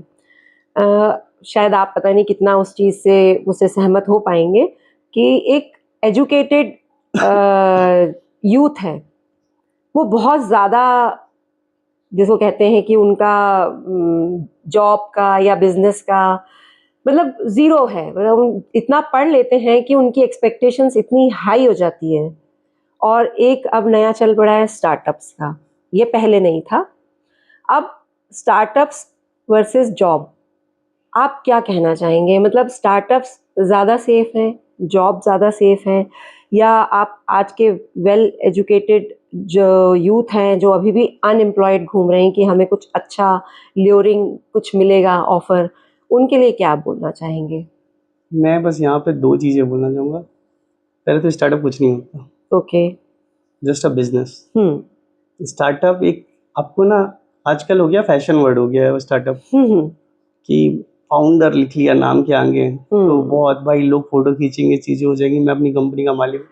शायद आप पता नहीं कितना उस चीज से मुझसे सहमत हो पाएंगे, कि एक एजुकेटेड यूथ है, वो बहुत ज्यादा, जिसको कहते हैं कि उनका जॉब का या बिजनेस का मतलब जीरो है। मतलब इतना पढ़ लेते हैं कि उनकी एक्सपेक्टेशंस इतनी हाई हो जाती है। और एक अब नया चल पड़ा है स्टार्टअप्स का, ये पहले नहीं था। अब स्टार्टअप्स वर्सेस जॉब, आप क्या कहना चाहेंगे? मतलब स्टार्टअप्स ज़्यादा सेफ हैं, जॉब ज़्यादा सेफ है, या आप आज के वेल एजुकेटेड जो यूथ हैं, जो अभी भी अनएम्प्लॉयड घूम रहे हैं कि हमें कुछ अच्छा ल्योरिंग कुछ मिलेगा ऑफर, उनके लिए क्या आप बोलना चाहेंगे? मैं बस यहाँ पे 2 चीज़ें बोलना चाहूँगा। पहले तो स्टार्टअप कुछ नहीं होता, okay, just a business. Startup एक, आपको ना आजकल हो गया फैशन वर्ड हो गया है वो स्टार्टअप, कि फाउंडर लिख लिया नाम के आगे तो बहुत भाई लोग फोटो खींचेंगे, चीजें हो जाएगी, मैं अपनी कंपनी का मालिक।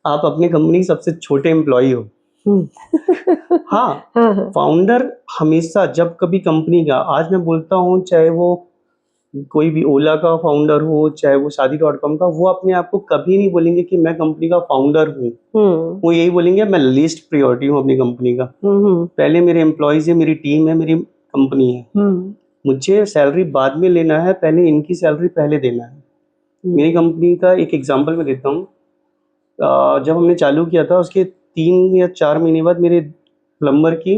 आप अपनी कंपनी के सबसे छोटे एम्प्लॉय हो। हाँ, फाउंडर हमेशा, जब कभी कंपनी का, आज मैं बोलता हूँ, चाहे वो कोई भी ओला का फाउंडर हो, चाहे वो शादी.com का, वो अपने आप को कभी नहीं बोलेंगे कि मैं कंपनी का फाउंडर हूँ। वो यही बोलेंगे मैं लीस्ट प्रायोरिटी हूँ अपनी कंपनी का। पहले मेरे एम्प्लॉयज है, मेरी टीम है, मेरी कंपनी है। मुझे सैलरी बाद में लेना है, पहले इनकी सैलरी पहले देना है। मेरी कंपनी का एक एग्जांपल मैं देता हूँ। जब हमने चालू किया था, उसके 3 या 4 महीने बाद मेरे प्लम्बर की,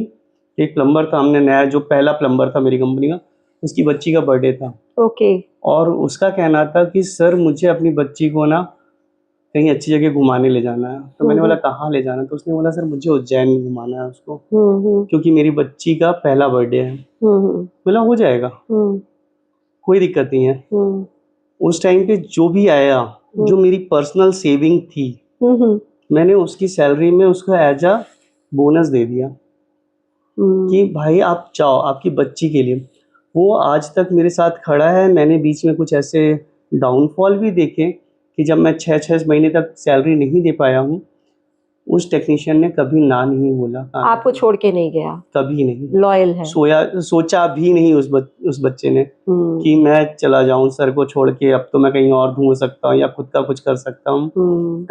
एक प्लम्बर था, हमने नया, जो पहला प्लम्बर था मेरी कंपनी का, उसकी बच्ची का बर्थडे था। ओके। और उसका कहना था कि सर मुझे अपनी बच्ची को ना कहीं अच्छी जगह घुमाने ले जाना है। तो मैंने बोला कहाँ ले जाना है? तो उसने बोला सर मुझे उज्जैन घुमाना है उसको, क्योंकि मेरी बच्ची का पहला बर्थडे है। बोला हो जाएगा, कोई दिक्कत नहीं है। उस टाइम पे जो भी आया, जो मेरी पर्सनल सेविंग थी, मैंने उसकी सैलरी में उसको एज अ बोनस दे दिया कि भाई आप चाहो आपकी बच्ची के लिए। वो आज तक मेरे साथ खड़ा है। मैंने बीच में कुछ ऐसे डाउनफॉल भी देखे कि जब मैं 6 महीने तक सैलरी नहीं दे पाया हूँ, उस टेक्नीशियन ने कभी ना नहीं बोला। आपको छोड़ के नहीं गया? कभी नहीं। लॉयल है। सोचा भी नहीं उस बच्चे ने कि मैं चला जाऊं सर को छोड़ के, अब तो मैं कहीं और ढूंढ सकता हूँ या खुद का कुछ कर सकता हूँ।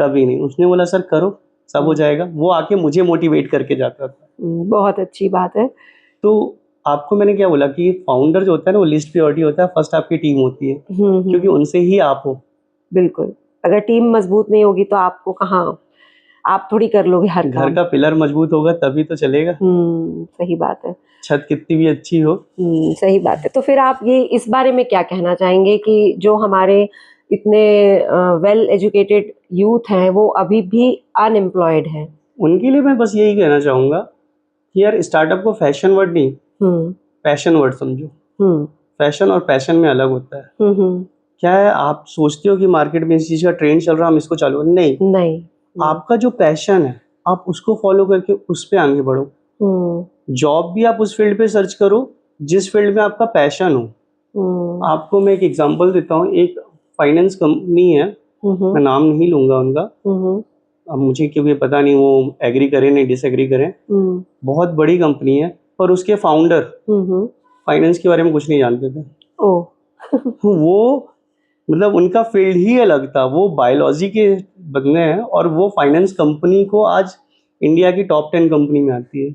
कभी नहीं। उसने बोला सर करो, सब हो जाएगा। वो आके मुझे मोटिवेट करके जाता था। बहुत अच्छी बात है। तो आपको मैंने क्या बोला कि फाउंडर जो होता है ना, वो लिस्ट प्रायोरिटी होता है, फर्स्ट आपकी टीम होती है, क्योंकि उनसे ही आप हो। बिल्कुल, अगर टीम मजबूत नहीं होगी तो आपको कहाँ, आप थोड़ी कर लोगे हर काम। घर का पिलर मजबूत होगा तभी तो चलेगा। सही बात है। छत कितनी भी अच्छी हो। सही बात है। तो फिर आप ये इस बारे में क्या कहना चाहेंगे कि जो हमारे इतने वेल एजुकेटेड यूथ हैं, वो अभी भी अनएम्प्लॉयड हैं, उनके लिए मैं बस यही कहना चाहूंगा कि यार स्टार्टअप को फैशन वर्ड नहीं, पैशन वर्ड समझो। फैशन और पैशन में अलग होता है। क्या है, आप सोचते हो कि मार्केट में इस चीज का ट्रेंड चल रहा है, हम इसको चालू करें, नहीं। आपका जो पैशन है आप उसको फॉलो करके उस पे आगे बढ़ो। जॉब भी आप उस फील्ड पे सर्च करो जिस फील्ड में आपका पैशन हो। आपको मैं एक एग्जांपल देता हूँ। एक फाइनेंस कंपनी है, मैं नाम नहीं लूंगा उनका, अब मुझे क्योंकि पता नहीं वो एग्री करें नहीं डिसएग्री करें। बहुत बड़ी कंपनी है पर उसके फाउंडर फाइनेंस के बारे में कुछ नहीं जानते थे। वो मतलब उनका फील्ड ही अलग था, वो बायोलॉजी के बंदे हैं और वो फाइनेंस कंपनी को आज इंडिया की टॉप 10 कंपनी में आती है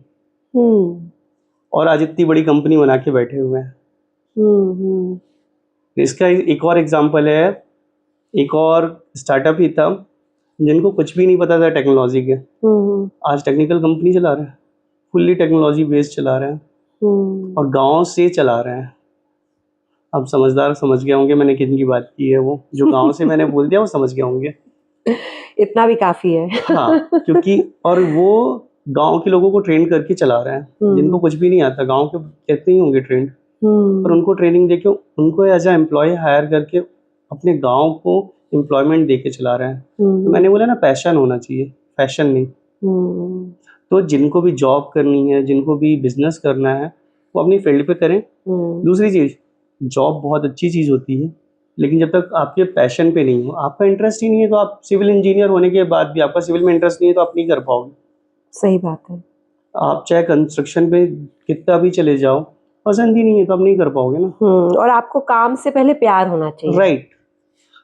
और आज इतनी बड़ी कंपनी बना के बैठे हुए हैं। इसका एक और एग्जांपल है, एक और स्टार्टअप ही था जिनको कुछ भी नहीं पता था टेक्नोलॉजी के, आज टेक्निकल कंपनी चला रहे हैं, फुल्ली टेक्नोलॉजी बेस्ड चला रहे हैं और गांव से चला रहे हैं। अब समझदार समझ गए होंगे मैंने किन की बात की है, वो जो गांव से मैंने बोल दिया वो समझ गए होंगे। इतना भी काफी है। हाँ, क्योंकि और वो गांव के लोगों को ट्रेन करके चला रहे हैं जिनको कुछ भी नहीं आता। गांव के कहते ही होंगे ट्रेंड, पर उनको ट्रेनिंग देके उनको एज ए एम्प्लॉय हायर करके अपने गांव को एम्प्लॉयमेंट देके चला रहे हैं। तो मैंने बोला ना, पैशन होना चाहिए, फैशन नहीं। तो जिनको भी जॉब करनी है, जिनको भी बिजनेस करना है, वो अपनी फील्ड पे करें। दूसरी चीज, जॉब बहुत अच्छी चीज होती है लेकिन जब तक आपके पैशन पे नहीं हो, आपका इंटरेस्ट ही नहीं है, तो आप सिविल इंजीनियर होने के बाद भी आपका सिविल में इंटरेस्ट नहीं है तो आप नहीं कर पाओगे। सही बात है। आप चाहे कंस्ट्रक्शन पे कितना भी चले जाओ, पसंद ही नहीं है तो आप नहीं कर पाओगे ना। और आपको काम से पहले प्यार होना चाहिए। राइट।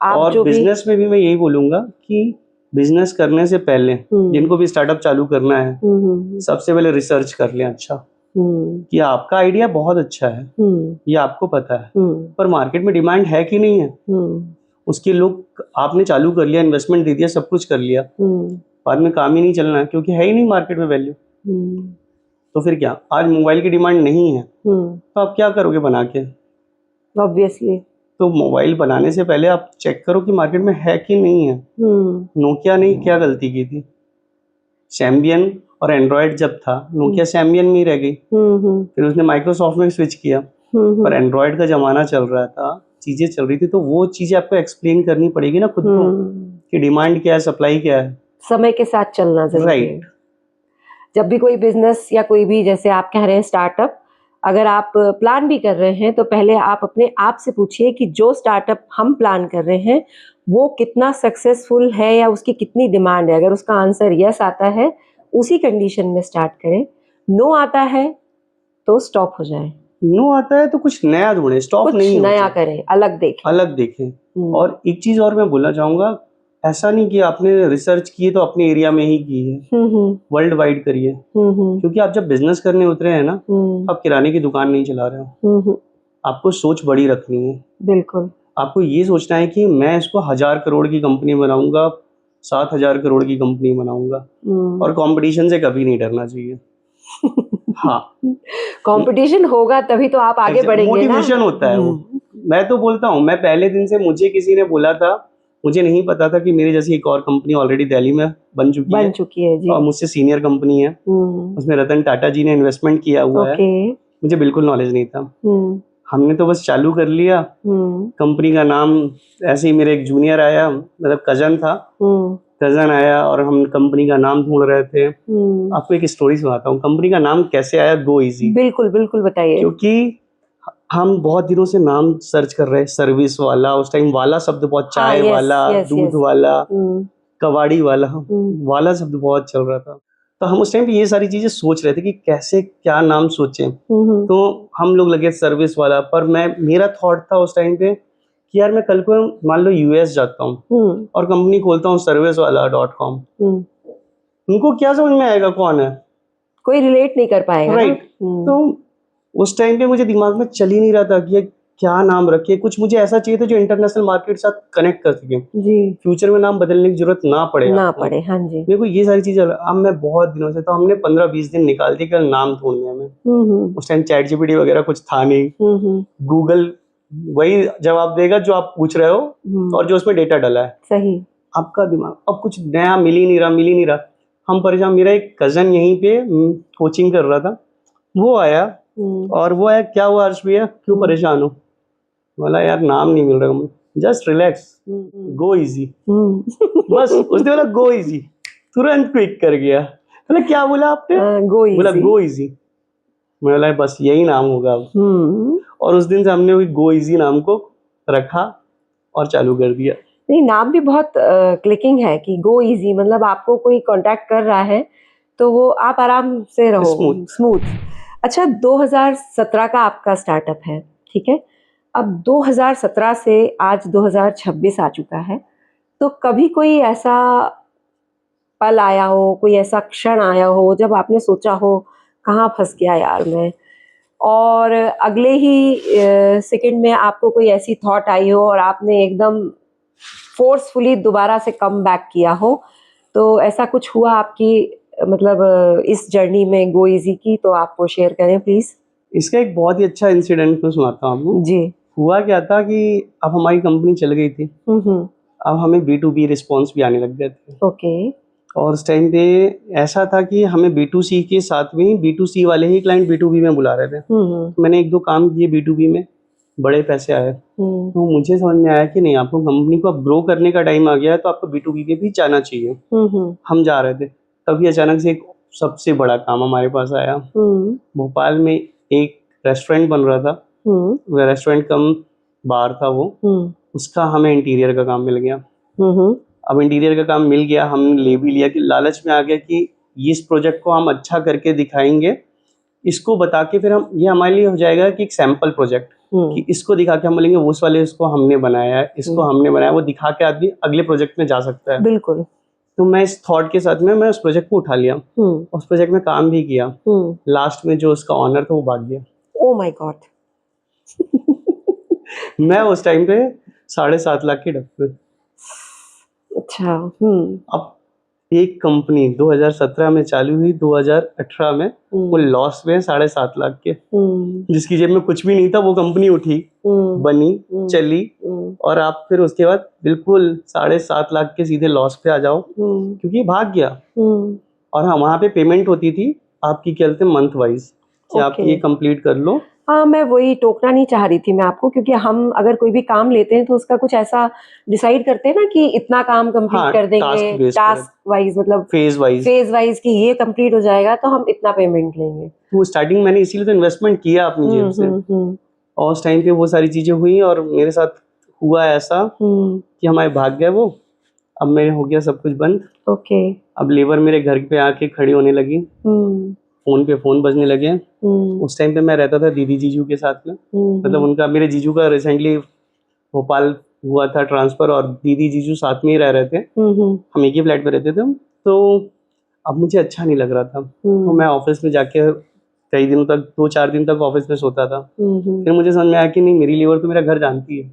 और बिजनेस में भी मैं यही बोलूंगा कि बिजनेस करने से पहले जिनको भी स्टार्टअप चालू करना है, सबसे पहले रिसर्च कर लें अच्छा कि आपका आइडिया बहुत अच्छा है, ये आपको पता है, पर मार्केट में डिमांड है कि नहीं है। उसके लोग, आपने चालू कर लिया, इन्वेस्टमेंट दे दिया, सब कुछ कर लिया, बाद में काम ही नहीं चलना है क्योंकि है ही नहीं मार्केट में वैल्यू। तो फिर क्या, आज मोबाइल की डिमांड नहीं है तो आप क्या करोगे बना के? ऑब्वियसली। तो मोबाइल बनाने से पहले आप चेक करो कि मार्केट में है कि नहीं है। नोकिया ने क्या गलती की थी, सैम्बियन और एंड्रॉयड जब था, नोकिया सैम्बियन में ही रह गई, फिर उसने माइक्रोसॉफ्ट में स्विच किया, पर एंड्रॉयड का जमाना चल रहा था, चीजें चल रही थी, तो वो चीजें आपको एक्सप्लेन करनी पड़ेगी ना खुद को कि डिमांड क्या है, सप्लाई क्या है। समय के साथ चलना जरूरी है। जब भी कोई बिजनेस या कोई भी, जैसे आप कह रहे हैं स्टार्टअप, अगर आप प्लान भी कर रहे हैं तो पहले आप अपने आप से पूछिए कि जो स्टार्टअप हम प्लान कर रहे हैं वो कितना सक्सेसफुल है या उसकी कितनी डिमांड है। अगर उसका आंसर यस आता है, उसी कंडीशन में स्टार्ट करें। नो आता है तो स्टॉप हो जाए। नो आता है तो कुछ नया ढूंढें, स्टॉप नहीं, नया करें, अलग देखें। और एक चीज और मैं बोलना चाहूंगा, ऐसा नहीं कि आपने रिसर्च की तो अपने एरिया में ही की है, वर्ल्ड वाइड करिए। क्योंकि आप जब बिजनेस करने उतरे हैं ना, तो आप किराने की दुकान नहीं चला रहे हो, आपको सोच बड़ी रखनी है। बिल्कुल। आपको ये सोचना है कि मैं इसको 1000 करोड़ की कंपनी बनाऊंगा, 7000 करोड़ की कंपनी बनाऊंगा, और कंपटीशन से कभी नहीं डरना चाहिए। हाँ, कंपटीशन होगा तभी तो आप आगे बढ़ेंगे ना। मोटिवेशन होता है वो। मैं तो बोलता हूँ, मैं पहले दिन से, मुझे किसी ने बोला था, मुझे नहीं पता था कि मेरी जैसी एक और कंपनी ऑलरेडी दिल्ली में बन चुकी है जी। और मुझसे सीनियर कंपनी है, उसमें रतन टाटा जी ने इन्वेस्टमेंट किया हुआ है। मुझे बिल्कुल नॉलेज नहीं था, हमने तो बस चालू कर लिया। कंपनी का नाम ऐसे ही, मेरे एक जूनियर आया, मतलब कजन था, कजन आया और हम कंपनी का नाम ढूंढ रहे थे। आपको एक स्टोरी सुनाता हूँ, कंपनी का नाम कैसे आया, गो इजी। बिल्कुल बिल्कुल बताइए। क्योंकि हम बहुत दिनों से नाम सर्च कर रहे हैं, सर्विस वाला, उस टाइम वाला शब्द बहुत, चाय वाला, दूध वाला, कबाड़ी वाला, वाला शब्द बहुत चल रहा था। तो हम उस टाइम पे ये सारी चीजें सोच रहे थे कि कैसे क्या नाम सोचें। तो हम लोग लगे सर्विस वाला, पर मेरा थॉट था उस टाइम पे कि यार मैं कल को मान लो यूएस जाता हूँ और कंपनी खोलता हूँ servicewala.com, उनको क्या समझ में आएगा, कौन है, कोई रिलेट नहीं कर पाएगा। राइट। तो उस टाइम पे मुझे दिमाग में चल ही नहीं रहा था कि क्या नाम रखे। कुछ मुझे ऐसा चाहिए था जो इंटरनेशनल मार्केट के साथ कनेक्ट कर सके जी, फ्यूचर में नाम बदलने की जरूरत ना पड़े। हाँ जी। मेरे को ये सारी चीजें, अब मैं बहुत दिनों से, तो हमने 15-20 दिन निकाल दिए कल नाम ढूंढने में। उस टाइम चैट जीपीटी वगैरह कुछ था नहीं, गूगल वही जवाब देगा जो आप पूछ रहे हो और जो उसमें डेटा डला है। सही। आपका दिमाग अब कुछ नया मिल ही नहीं रहा। हम परेशान। मेरा एक कजन यहीं पे कोचिंग कर रहा था, वो आया और वो आया, क्या हुआ अर्श भैया, क्यों परेशान हो? बोला यार नाम नहीं मिल रहा, जस्ट रिलैक्स, गो इजी। बस उसने बोला गो इजी, तुरंत क्विक कर गया। बोला क्या बोला आपने? बोला गो इजी। मैं बोला बस यही नाम होगा अब। और उस दिन से हमने वही गो इजी नाम को रखा और चालू कर दिया। नहीं, नाम भी बहुत क्लिकिंग है कि गो इजी, मतलब आपको कोई कांटेक्ट कर रहा है तो वो आप आराम से रहो, स्मूथ। अच्छा, 2017 का आपका स्टार्टअप है, ठीक है। अब 2017 से आज 2026 आ चुका है, तो कभी कोई ऐसा पल आया हो, कोई ऐसा क्षण आया हो जब आपने सोचा हो कहाँ फंस गया यार मैं, और अगले ही सेकंड में आपको कोई ऐसी थॉट आई हो और आपने एकदम फोर्सफुली दोबारा से कम बैक किया हो? तो ऐसा कुछ हुआ आपकी मतलब इस जर्नी में गो इजी की, तो आप वो शेयर करें प्लीज। इसका एक बहुत ही अच्छा इंसिडेंट मैं सुनाता हूँ आपको। जी। हुआ क्या था कि अब हमारी कंपनी चल गई थी, अब हमें B2B रिस्पॉन्स भी आने लग गए थे। ओके। और उस टाइम पे ऐसा था कि हमें B2C के साथ में B2C वाले ही क्लाइंट B2B में बुला रहे थे। मैंने 1-2 काम किए B2B में, बड़े पैसे आए। तो मुझे समझ में आया कि नहीं, आपको कंपनी को अब ग्रो करने का टाइम आ गया है, तो आपको B2B पे भी जाना चाहिए। हम जा रहे थे, तभी अचानक से एक सबसे बड़ा काम हमारे पास आया। भोपाल में एक रेस्टोरेंट बन रहा था, वह रेस्टोरेंट कम बार था वो, उसका हमें इंटीरियर का काम मिल गया। अब इंटीरियर का काम मिल गया, हमने ले भी लिया कि लालच में आ गया कि इस प्रोजेक्ट को हम अच्छा करके दिखाएंगे, इसको बता के फिर हम, ये हमारे लिए हो जाएगा कि एक सैंपल प्रोजेक्ट, कि इसको दिखा के हम बोलेंगे उस वाले इसको हमने बनाया है, इसको हमने बनाया, वो दिखा के आदमी अगले प्रोजेक्ट में जा सकता है। बिल्कुल। तो मैं इस थॉट के साथ में मैं उस प्रोजेक्ट को उठा लिया, उस प्रोजेक्ट में काम भी किया। लास्ट में जो उसका ऑनर था वो भाग गया। Oh my God. मैं उस टाइम पे 7.5 लाख के डब्बे। अच्छा। अब एक कंपनी 2017 में चालू हुई, 2018 में वो लॉस में 7.5 लाख के, जिसकी जेब में कुछ भी नहीं था, वो कंपनी उठी, बनी, चली, और आप फिर उसके बाद बिल्कुल 7.5 लाख के सीधे लॉस पे आ जाओ, क्योंकि भाग गया। और हाँ, वहाँ पे पेमेंट होती थी आपकी, क्या कहते हैं, मंथ वाइज, कि आप ये कंप्लीट कर लो। हाँ, मैं वही टोकना नहीं चाह रही थी मैं आपको, क्योंकि हम अगर कोई भी काम लेते हैं तो उसका कुछ ऐसा डिसाइड करते हैं ना कि इतना काम कंप्लीट कर देंगे, टास्क वाइज, मतलब फेज वाइज कि ये कंप्लीट हो जाएगा तो हम इतना पेमेंट लेंगे। वो स्टार्टिंग मैंने इसीलिए तो इन्वेस्टमेंट किया अपनी जेब से। और उस टाइम पे वो सारी चीजें हुई और मेरे साथ हुआ ऐसा कि हमारे भाग गए वो। अब मेरे हो गया सब कुछ बंद। ओके। अब लेबर मेरे घर पे आके खड़ी होने लगी, फोन पे फोन बजने लगे। उस टाइम पे मैं रहता था दीदी जीजू के साथ में, मतलब उनका, मेरे जीजू का रिसेंटली भोपाल हुआ था ट्रांसफर, और दीदी जीजू साथ में ही रह रहे थे, हम एक ही फ्लैट पे रहते थे। तो अब मुझे अच्छा नहीं लग रहा था, तो मैं ऑफिस में जाके कई दिनों तक, 2-4 दिन तक ऑफिस में सोता था। फिर मुझे समझ में आया कि नहीं, मेरी लीवर तो मेरा घर जानती है,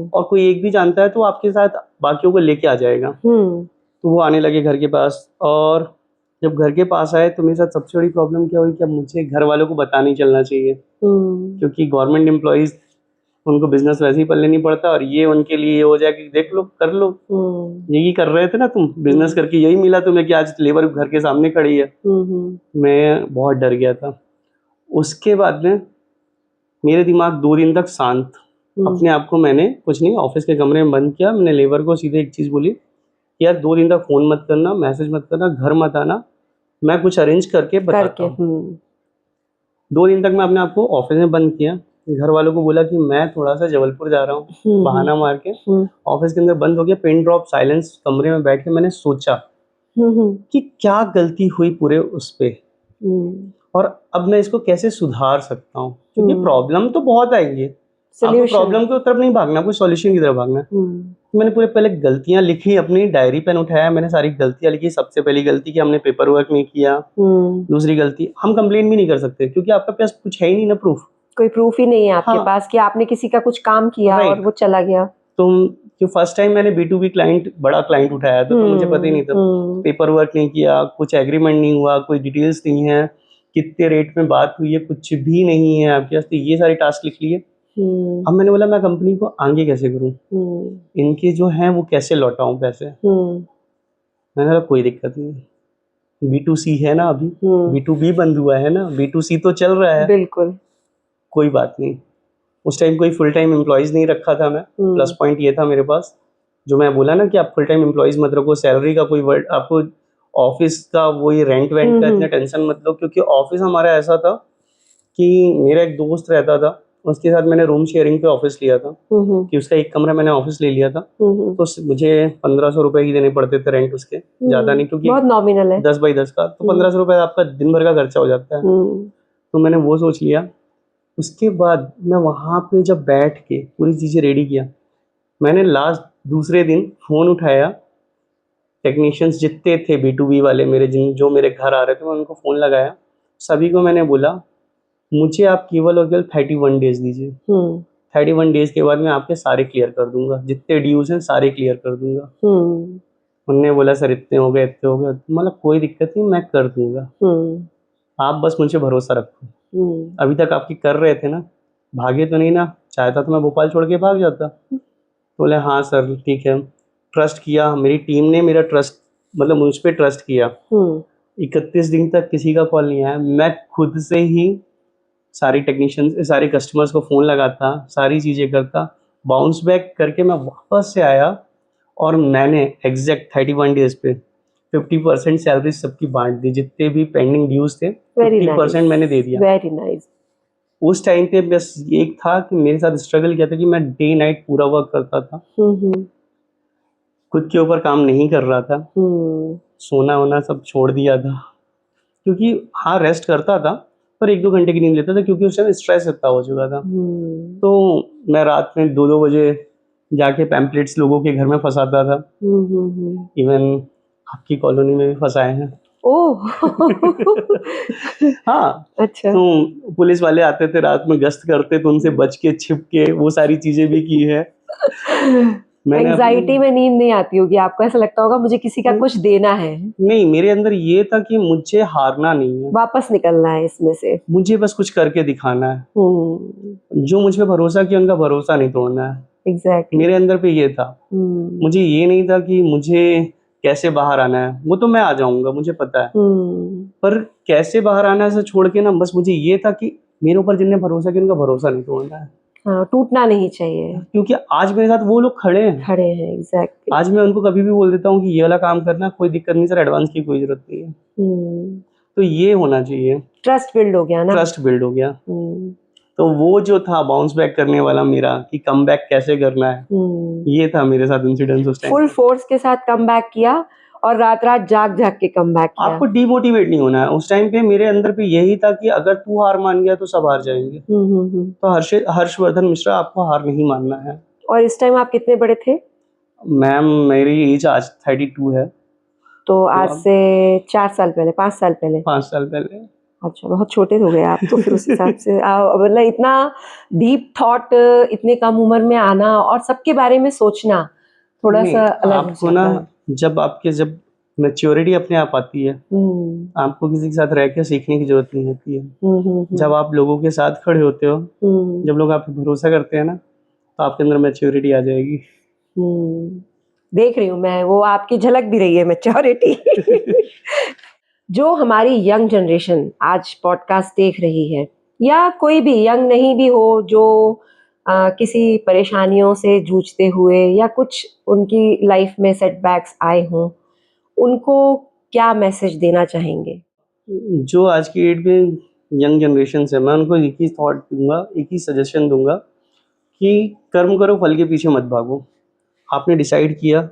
और कोई एक भी जानता है तो आपके साथ बाकियों को लेके आ जाएगा। तो वो आने लगे घर के पास, और जब घर के पास आए तो मेरे साथ सबसे बड़ी प्रॉब्लम क्या हुई कि अब मुझे घर वालों को पता नहीं चलना चाहिए, क्योंकि गवर्नमेंट एम्प्लॉइज, उनको बिजनेस वैसे ही पल्ले नहीं पड़ता, और ये उनके लिए हो जाए कि देख लो, कर लो, यही कर रहे थे ना तुम, बिजनेस करके यही मिला तुम्हें कि आज लेबर घर के सामने खड़ी है। मैं बहुत डर गया था। उसके बाद में मेरे दिमाग 2 दिन तक शांत, अपने आप को मैंने कुछ नहीं, ऑफिस के कमरे में बंद किया। मैंने लेबर को सीधे एक चीज बोली, यार 2 दिन तक फोन मत करना, मैसेज मत करना, घर मत आना, मैं कुछ अरेंज करके बताता हूँ। 2 दिन तक मैं अपने आप को ऑफिस में बंद किया, घर वालों को बोला कि मैं थोड़ा सा जबलपुर जा रहा हूँ, बहाना मार के ऑफिस के अंदर बंद हो गया, पिन ड्रॉप साइलेंस कमरे में बैठ के मैंने सोचा कि क्या गलती हुई पूरे उस पे, और अब मैं इसको कैसे सुधार सकता हूँ, क्योंकि प्रॉब्लम तो बहुत आएंगे, आपको प्रॉब्लम की तरफ नहीं भागना, कोई सॉल्यूशन की तरफ भागना। मैंने पूरे पहले गलतियां लिखी, अपनी डायरी पेन उठाया, मैंने सारी गलतियां लिखी। सबसे पहली गलती कि हमने पेपर वर्क नहीं किया। दूसरी गलती, हम कंप्लेन भी नहीं कर सकते क्योंकि आपके पास कुछ है ही नहीं ना, प्रूफ, कोई प्रूफ ही नहीं है आपके पास कि आपने किसी का कुछ काम किया और वो चला गया। तो फर्स्ट टाइम मैंने B2B क्लाइंट, बड़ा क्लाइंट उठाया था, तो मुझे पता ही नहीं था, पेपर वर्क नहीं किया, कुछ एग्रीमेंट नहीं हुआ, कोई डिटेल्स नहीं है, कितने रेट में बात हुई है, कुछ भी नहीं है आपके पास, तो ये सारे टास्क लिख लिए। अब मैंने बोला मैं कंपनी को आगे कैसे करूं, इनके जो हैं वो कैसे लौटाऊं पैसे। मैंने बोला कोई दिक्कत नहीं, B2C है ना अभी, B2B बंद हुआ है ना, B2C तो चल रहा है। बिल्कुल। कोई बात नहीं, उस टाइम कोई फुल टाइम एम्प्लॉयज नहीं रखा था मैं। प्लस पॉइंट ये था मेरे पास, जो मैं बोला ना कि आप फुल टाइम एम्प्लॉयज मत रखो, सैलरी का कोई वर्ड, आपको ऑफिस का वो ये रेंट वेंट का इतना टेंशन मत लो, क्योंकि ऑफिस हमारा ऐसा था कि मेरा एक दोस्त रहता था, उसके साथ मैंने रूम शेयरिंग पे ऑफिस लिया था, कि उसका एक कमरा मैंने ऑफिस ले लिया था, तो मुझे 1500 रुपए ही देने पड़ते थे रेंट उसके, ज्यादा नहीं, क्योंकि बहुत नॉमिनल है। 10x10 का, तो 1500 रुपए आपका दिन भर का खर्चा हो जाता है। तो मैंने वो सोच लिया। उसके बाद मैं वहां पे जब बैठ के पूरी चीजें रेडी किया, मैंने लास्ट दूसरे दिन फोन उठाया, टेक्नीशियंस जितने थे B2B वाले मेरे, जो मेरे घर आ रहे थे, मैं उनको फोन लगाया, सभी को मैंने बोला मुझे आप केवल और केवल 31 डेज दीजिए। 31 डेज के बाद मैं आपके सारे क्लियर कर दूंगा, जितने ड्यूज हैं सारे क्लियर कर दूंगा। उनने बोला सर इतने हो गए, इतने हो गए, मतलब कोई दिक्कत नहीं, मैं कर दूंगा, आप बस मुझे भरोसा रखो। अभी तक आपकी कर रहे थे ना, भागे तो नहीं ना, चाहता तो मैं भोपाल छोड़ के भाग जाता। बोले हाँ सर ठीक है, ट्रस्ट किया, मेरी टीम ने मेरा ट्रस्ट, मतलब मुझ पर ट्रस्ट किया। 31 दिन तक किसी का कॉल नहीं आया, मैं खुद से ही सारी टेक्नीशियंस, सारे कस्टमर्स को फ़ोन लगाता, सारी चीज़ें करता, बाउंस बैक करके मैं वापस से आया, और मैंने एग्जैक्ट 31 डेज पे 50% सैलरी सबकी बांट दी, जितने भी पेंडिंग ड्यूज थे 50% मैंने दे दिया। Very nice. उस टाइम पे बस एक था कि मेरे साथ स्ट्रगल किया था कि मैं डे नाइट पूरा वर्क करता था, खुद के ऊपर काम नहीं कर रहा था, सोना वोना सब छोड़ दिया था, क्योंकि हाँ रेस्ट करता था पर 1-2 घंटे की नींद लेता था, क्योंकि उस टाइम स्ट्रेस इतना हो चुका था। तो मैं रात में 2-2 बजे जाके पैम्पलेट्स लोगों के घर में फंसाता था, इवन आपकी कॉलोनी में भी फंसाए हैं। ओह हाँ अच्छा। तो पुलिस वाले आते थे रात में, गश्त करते, तो उनसे बच के छिप के वो सारी चीजें भी की है। एंजाइटी में नींद नहीं आती होगी आपको, ऐसा लगता होगा मुझे किसी का कुछ देना है। नहीं, मेरे अंदर ये था कि मुझे हारना नहीं है, वापस निकलना है इसमें से, मुझे बस कुछ करके दिखाना है। जो मुझ पे भरोसा किया उनका भरोसा नहीं तोड़ना है। एग्जैक्टली मेरे अंदर पे ये था। मुझे ये नहीं था कि मुझे कैसे बाहर आना है, वो तो मैं आ जाऊंगा, मुझे पता है, पर कैसे बाहर आना है से छोड़ के ना, बस मुझे ये था कि मेरे ऊपर जिनने भरोसा किया उनका भरोसा नहीं तोड़ना है। हाँ, टूटना नहीं चाहिए, क्योंकि आज मेरे साथ वो लोग खड़े हैं। एग्जैक्टली। आज मैं उनको कभी भी बोल देता हूँ कि ये वाला काम करना, कोई दिक्कत नहीं सर, एडवांस की कोई जरूरत नहीं है। तो ये होना चाहिए, ट्रस्ट बिल्ड हो गया ना, ट्रस्ट बिल्ड हो गया। तो वो जो था बाउंस बैक करने वाला मेरा, कि कम बैक कैसे करना है, ये था मेरे साथ इंसिडेंस उस टाइम। फुल फोर्स के साथ कम बैक किया, और रात रात जाग जाग के कम बैक किया। आपको डिमोटिवेट नहीं होना है। उस टाइम पे मेरे अंदर पे यही था कि अगर तू हार मान गया तो सब हार जाएंगे। तो हर्षवर्धन मिश्रा, आपको हार नहीं मानना है। और इस टाइम आप कितने बड़े थे? मैम मेरी एज आज 32 है। तो आज से 4 साल पहले, 5 साल पहले? 5 साल पहले। अच्छा, बहुत छोटे हो गए आप तो फिर उस हिसाब से। मतलब इतना डीप थॉट इतने कम उम्र में आना और सबके बारे में सोचना थोड़ा सा अलग आपको ना, जब मैच्योरिटी अपने आप आती है, आपको किसी के साथ रह के सीखने की जरूरत नहीं होती है। जब आप लोगों के साथ खड़े होते हो, जब लोग आप पे भरोसा करते हैं ना, तो आपके अंदर मैच्योरिटी आ जाएगी। देख रही हूँ मैं, वो आपकी झलक भी रही है मैच्योरिटी। जो हमारी यंग जनरेशन आज पॉडकास्ट देख रही है, या कोई भी यंग नहीं भी हो, जो किसी परेशानियों से जूझते हुए या कुछ उनकी लाइफ में सेटबैक्स आए हों, उनको क्या मैसेज देना चाहेंगे? जो आज की डेट में यंग जनरेशन है, मैं उनको एक ही थॉट दूंगा, एक ही सजेशन दूंगा कि कर्म करो, फल के पीछे मत भागो। आपने डिसाइड किया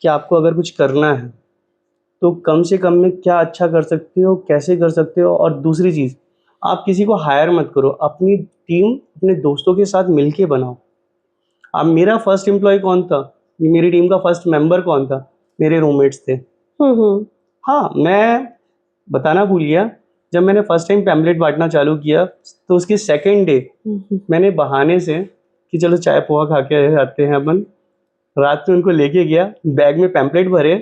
कि आपको अगर कुछ करना है तो कम से कम में क्या अच्छा कर सकते हो, कैसे कर सकते हो। और दूसरी चीज़, आप किसी को हायर मत करो, अपनी टीम अपने दोस्तों के साथ मिलके बनाओ। अब मेरा फर्स्ट एम्प्लॉय कौन था, मेरी टीम का फर्स्ट मेंबर कौन था? मेरे रूममेट्स थे। हाँ, मैं बताना भूल गया, जब मैंने फर्स्ट टाइम पैम्पलेट बांटना चालू किया तो उसके सेकेंड डे मैंने बहाने से कि चलो चाय पोहा खा के आते हैं अपन, रात में उनको लेके गया, बैग में पैम्पलेट भरे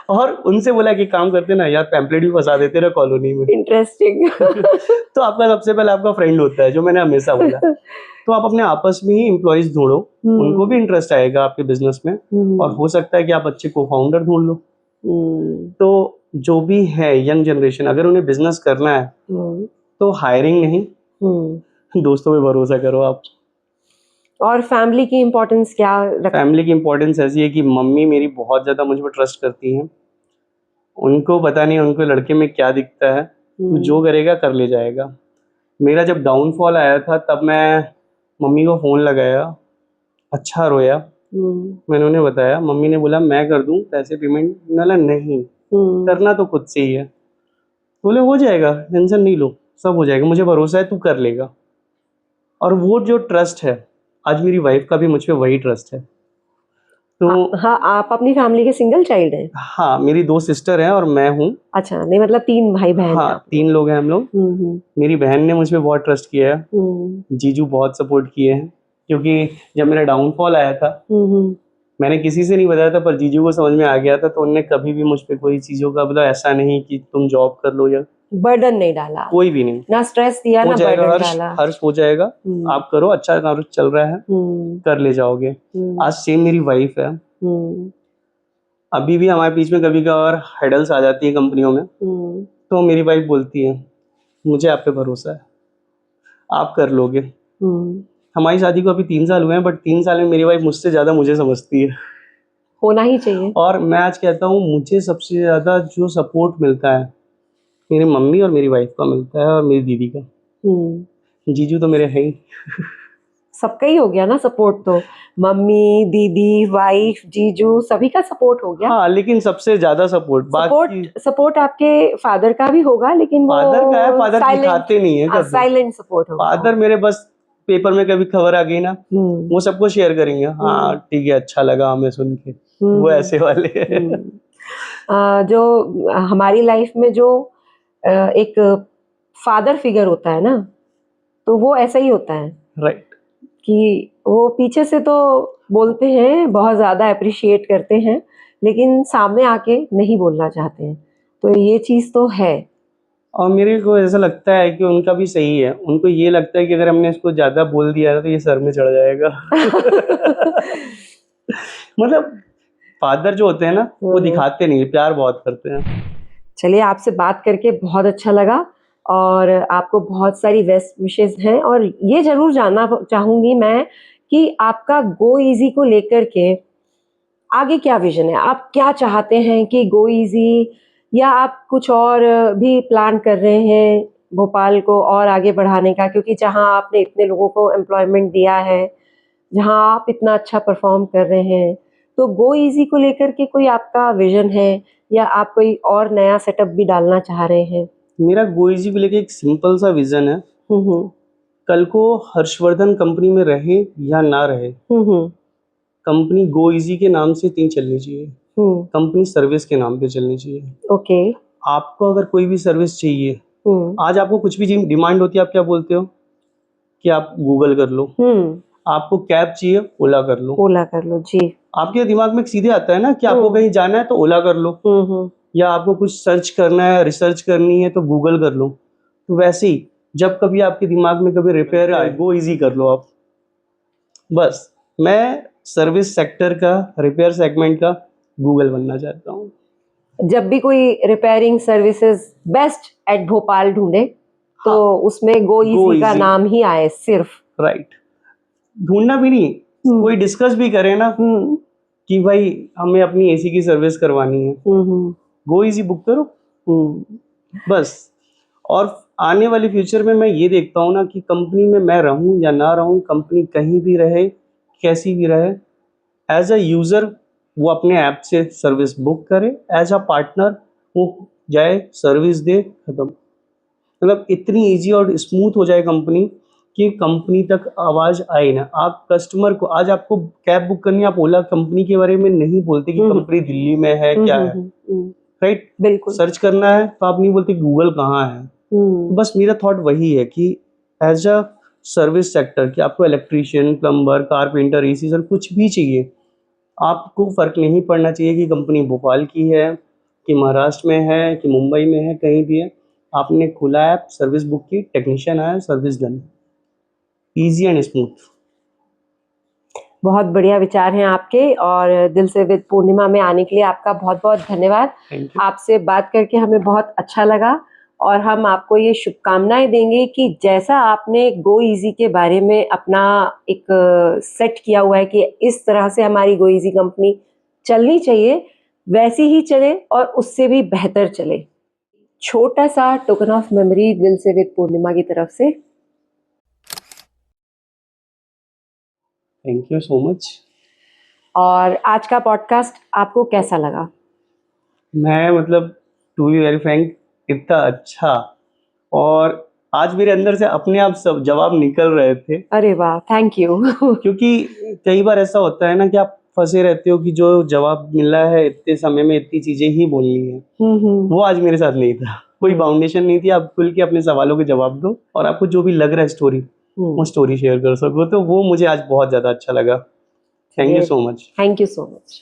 और उनसे बोला कि काम करते ना यार, पैम्पलेट भी फंसा देते ना कॉलोनी में। इंटरेस्टिंग। तो आपका सबसे पहले आपका फ्रेंड होता है, जो मैंने हमेशा बोला। तो आप अपने आपस में ही एम्प्लॉइज ढूंढो, उनको भी इंटरेस्ट आएगा आपके बिजनेस में, और हो सकता है कि आप अच्छे को फाउंडर ढूंढ लो। तो जो भी है यंग जनरेशन, अगर उन्हें बिजनेस करना है तो हायरिंग नहीं, दोस्तों पे भरोसा करो आप। और फैमिली की इम्पोर्टेंस क्या फैमिली की इम्पोर्टेंस ऐसी है कि मम्मी मेरी बहुत ज़्यादा मुझ पर ट्रस्ट करती हैं। उनको पता नहीं उनको लड़के में क्या दिखता है, तू जो करेगा कर ले जाएगा। मेरा जब डाउनफॉल आया था तब मैं मम्मी को फ़ोन लगाया, अच्छा रोया। मैंने उन्हें बताया, मम्मी ने बोला मैं कर दूं पैसे पेमेंट। मैंने बोला नहीं, करना तो खुद से ही है। बोले हो जाएगा, टेंशन नहीं लो, सब हो जाएगा, मुझे भरोसा है तू कर लेगा। और वो जो ट्रस्ट है, आज मेरी वाइफ का भी मुझ पे वही ट्रस्ट है। तो हाँ, आप अपनी फैमिली के सिंगल चाइल्ड हैं? हाँ, मेरी 2 सिस्टर हैं और मैं हूँ। अच्छा, नहीं मतलब 3 भाई बहन हैं हाँ, आप? 3 लोग हैं हम लोग। मेरी बहन ने मुझ पे बहुत ट्रस्ट किया है, जीजू बहुत सपोर्ट किए हैं, क्योंकि जब मेरा डाउनफॉल आया था मैंने किसी से नहीं बताया था, पर जीजू को समझ में आ गया था, तो उन्होंने कभी भी मुझ पे कोई चीज़ों का मतलब ऐसा नहीं कि तुम जॉब कर लो या बर्डन नहीं डाला, कोई भी नहीं, ना स्ट्रेस दिया, हो ना जाएगा, बर्डन हर्ष डाला। हर्ष हो जाएगा, आप करो, अच्छा काम चल रहा है, कर ले जाओगे। आज सेम मेरी वाइफ है, अभी भी हमारे बीच में कभी कभार हेडल्स आ जाती है कंपनियों में, तो मेरी वाइफ बोलती है मुझे आप पे भरोसा है, आप कर लोगे। हमारी शादी को अभी 3 साल हुए हैं, बट 3 साल में मेरी वाइफ मुझसे ज्यादा मुझे समझती है। होना ही चाहिए। और मैं आज कहता हूँ मुझे सबसे ज्यादा जो सपोर्ट मिलता है मेरी मम्मी और मेरी वाइफ का मिलता है, और मेरी दीदी का। जीजू तो मेरे हैं ही। सबका ही हो गया ना सपोर्ट, तो मम्मी, दीदी, वाइफ, जीजू सभी का सपोर्ट हो गया। हाँ, लेकिन सबसे ज्यादा सपोर्ट आपके फादर का भी होगा, लेकिन वो फादर का है, फादर दिखाते नहीं है कभी। साइलेंट सपोर्ट होगा। फादर मेरे बस पेपर में कभी खबर आ गई ना, वो सबको शेयर करेंगे, हाँ ठीक है, अच्छा लगा हमें सुन के, वो ऐसे वाले जो हमारी लाइफ में जो एक फादर फिगर होता है ना, तो वो ऐसा ही होता है, राइट, कि वो पीछे से तो बोलते हैं, बहुत ज्यादा अप्रिशिएट करते हैं, लेकिन सामने आके नहीं बोलना चाहते हैं। तो ये चीज तो है। और मेरे को ऐसा लगता है कि उनका भी सही है, उनको ये लगता है कि अगर हमने इसको ज्यादा बोल दिया तो ये सर में चढ़ जाएगा मतलब फादर जो होते हैं ना, वो दिखाते नहीं, प्यार बहुत करते हैं। चलिए, आपसे बात करके बहुत अच्छा लगा, और आपको बहुत सारी बेस्ट विशेस हैं, और ये जरूर जानना चाहूंगी मैं कि आपका गो इजी को लेकर के आगे क्या विजन है, आप क्या चाहते हैं कि गो इजी, या आप कुछ और भी प्लान कर रहे हैं भोपाल को और आगे बढ़ाने का, क्योंकि जहां आपने इतने लोगों को एम्प्लॉयमेंट दिया है, जहां आप इतना अच्छा परफॉर्म कर रहे हैं, तो गो इजी को लेकर के कोई आपका विजन है, या आप कोई और नया सेटअप भी डालना चाह रहे हैं? मेरा गो इजी को लेके एक सिंपल सा विजन है, कल को हर्षवर्धन कंपनी में रहे या ना रहे, कंपनी गो इजी के नाम से नहीं चलनी चाहिए, कंपनी सर्विस के नाम पे चलनी चाहिए। ओके। आपको अगर कोई भी सर्विस चाहिए, आज आपको कुछ भी डिमांड होती है, आप क्या बोलते हो कि आप गूगल कर लो, आपको कैब चाहिए, ओला कर लो, ओला कर लो जी। आपके दिमाग में सीधे आता है ना कि आपको कहीं जाना है तो ओला कर लो, या आपको कुछ सर्च करना है, रिसर्च करनी है तो गूगल कर लो। तो वैसे ही जब कभी आपके दिमाग में कभी रिपेयर आए, गो इजी कर लो आप। बस मैं सर्विस सेक्टर का, रिपेयर सेगमेंट का गूगल बनना चाहता हूँ। जब भी कोई repairing services best at Bhopal ढूंढे, तो उसमें गो इजी का नाम ही आए सिर्फ। राइट, ढूंढना भी नहीं, कोई डिस्कस भी करे ना कि भाई हमें अपनी एसी की सर्विस करवानी है, गो इजी बुक करो, बस। और आने वाले फ्यूचर में मैं ये देखता हूँ ना कि कंपनी में मैं रहूं या ना रहूं, कंपनी कहीं भी रहे, कैसी भी रहे, एज अ यूजर वो अपने ऐप से सर्विस बुक करे, एज अ पार्टनर वो जाए सर्विस दे, खत्म। मतलब इतनी इजी और स्मूथ हो जाए कंपनी कि कंपनी तक आवाज आए ना। आप कस्टमर को, आज आपको कैब बुक करनी है, आप ओला कंपनी के बारे में नहीं बोलते कि कंपनी दिल्ली में है, क्या है, राइट, बिल्कुल। सर्च करना है तो आप नहीं बोलते गूगल कहाँ है। तो बस मेरा थॉट वही है कि एज अ सर्विस सेक्टर, कि आपको electrician, plumber, carpenter, AC sir कुछ भी चाहिए, आपको फर्क नहीं पड़ना चाहिए कि कंपनी भोपाल की है, कि महाराष्ट्र में है, कि मुंबई में है, कहीं भी है। आपने खुला ऐप, सर्विस बुक की, टेक्नीशियन आया, service done, easy and smooth. बहुत बढ़िया विचार हैं आपके, और दिल से विद पूर्णिमा में आने के लिए आपका बहुत बहुत धन्यवाद। Thank you. आपसे बात करके हमें बहुत अच्छा लगा, और हम आपको ये शुभकामनाएं देंगे कि जैसा आपने गो इजी के बारे में अपना एक सेट किया हुआ है कि इस तरह से हमारी गो इजी कंपनी चलनी चाहिए, वैसी ही चले और उससे भी बेहतर चले। छोटा सा टोकन ऑफ मेमोरी दिल से विद पूर्णिमा की तरफ से। Thank you so much. और आज का पॉडकास्ट आपको कैसा लगा? मैं मतलब टू बी वेरी फ्रैंक, इतना अच्छा, और आज मेरे अंदर से अपने आप सब जवाब निकल रहे थे। अरे वाह, थैंक यू। क्योंकि कई बार ऐसा होता है ना कि आप फंसे रहते हो कि जो जवाब मिला है इतने समय में इतनी चीजें ही बोलनी है, वो आज मेरे साथ नहीं था। कोई बाउंडेशन नहीं थी, आप खुल के अपने सवालों के जवाब दो और आपको जो भी लग रहा है स्टोरी, वो स्टोरी शेयर कर सको। तो वो मुझे आज बहुत ज्यादा अच्छा लगा। Thank you so much. Thank you so much.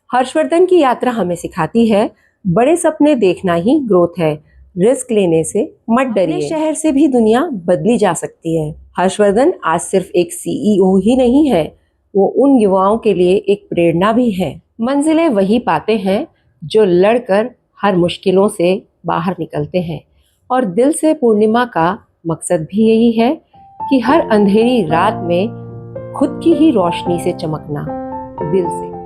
Harshvardhan की यात्रा हमें सिखाती है, बड़े सपने देखना ही ग्रोथ है, रिस्क लेने से मत डरिए। अपने शहर से भी दुनिया बदली जा सकती है। हर्षवर्धन आज सिर्फ एक सीईओ ही नहीं है, वो उन युवाओं के लिए एक प्रेरणा भी है। मंजिलें वही पाते हैं जो लड़कर हर मुश्किलों से बाहर निकलते हैं, और दिल से पूर्णिमा का मकसद भी यही है कि हर अंधेरी रात में खुद की ही रोशनी से चमकना। दिल से।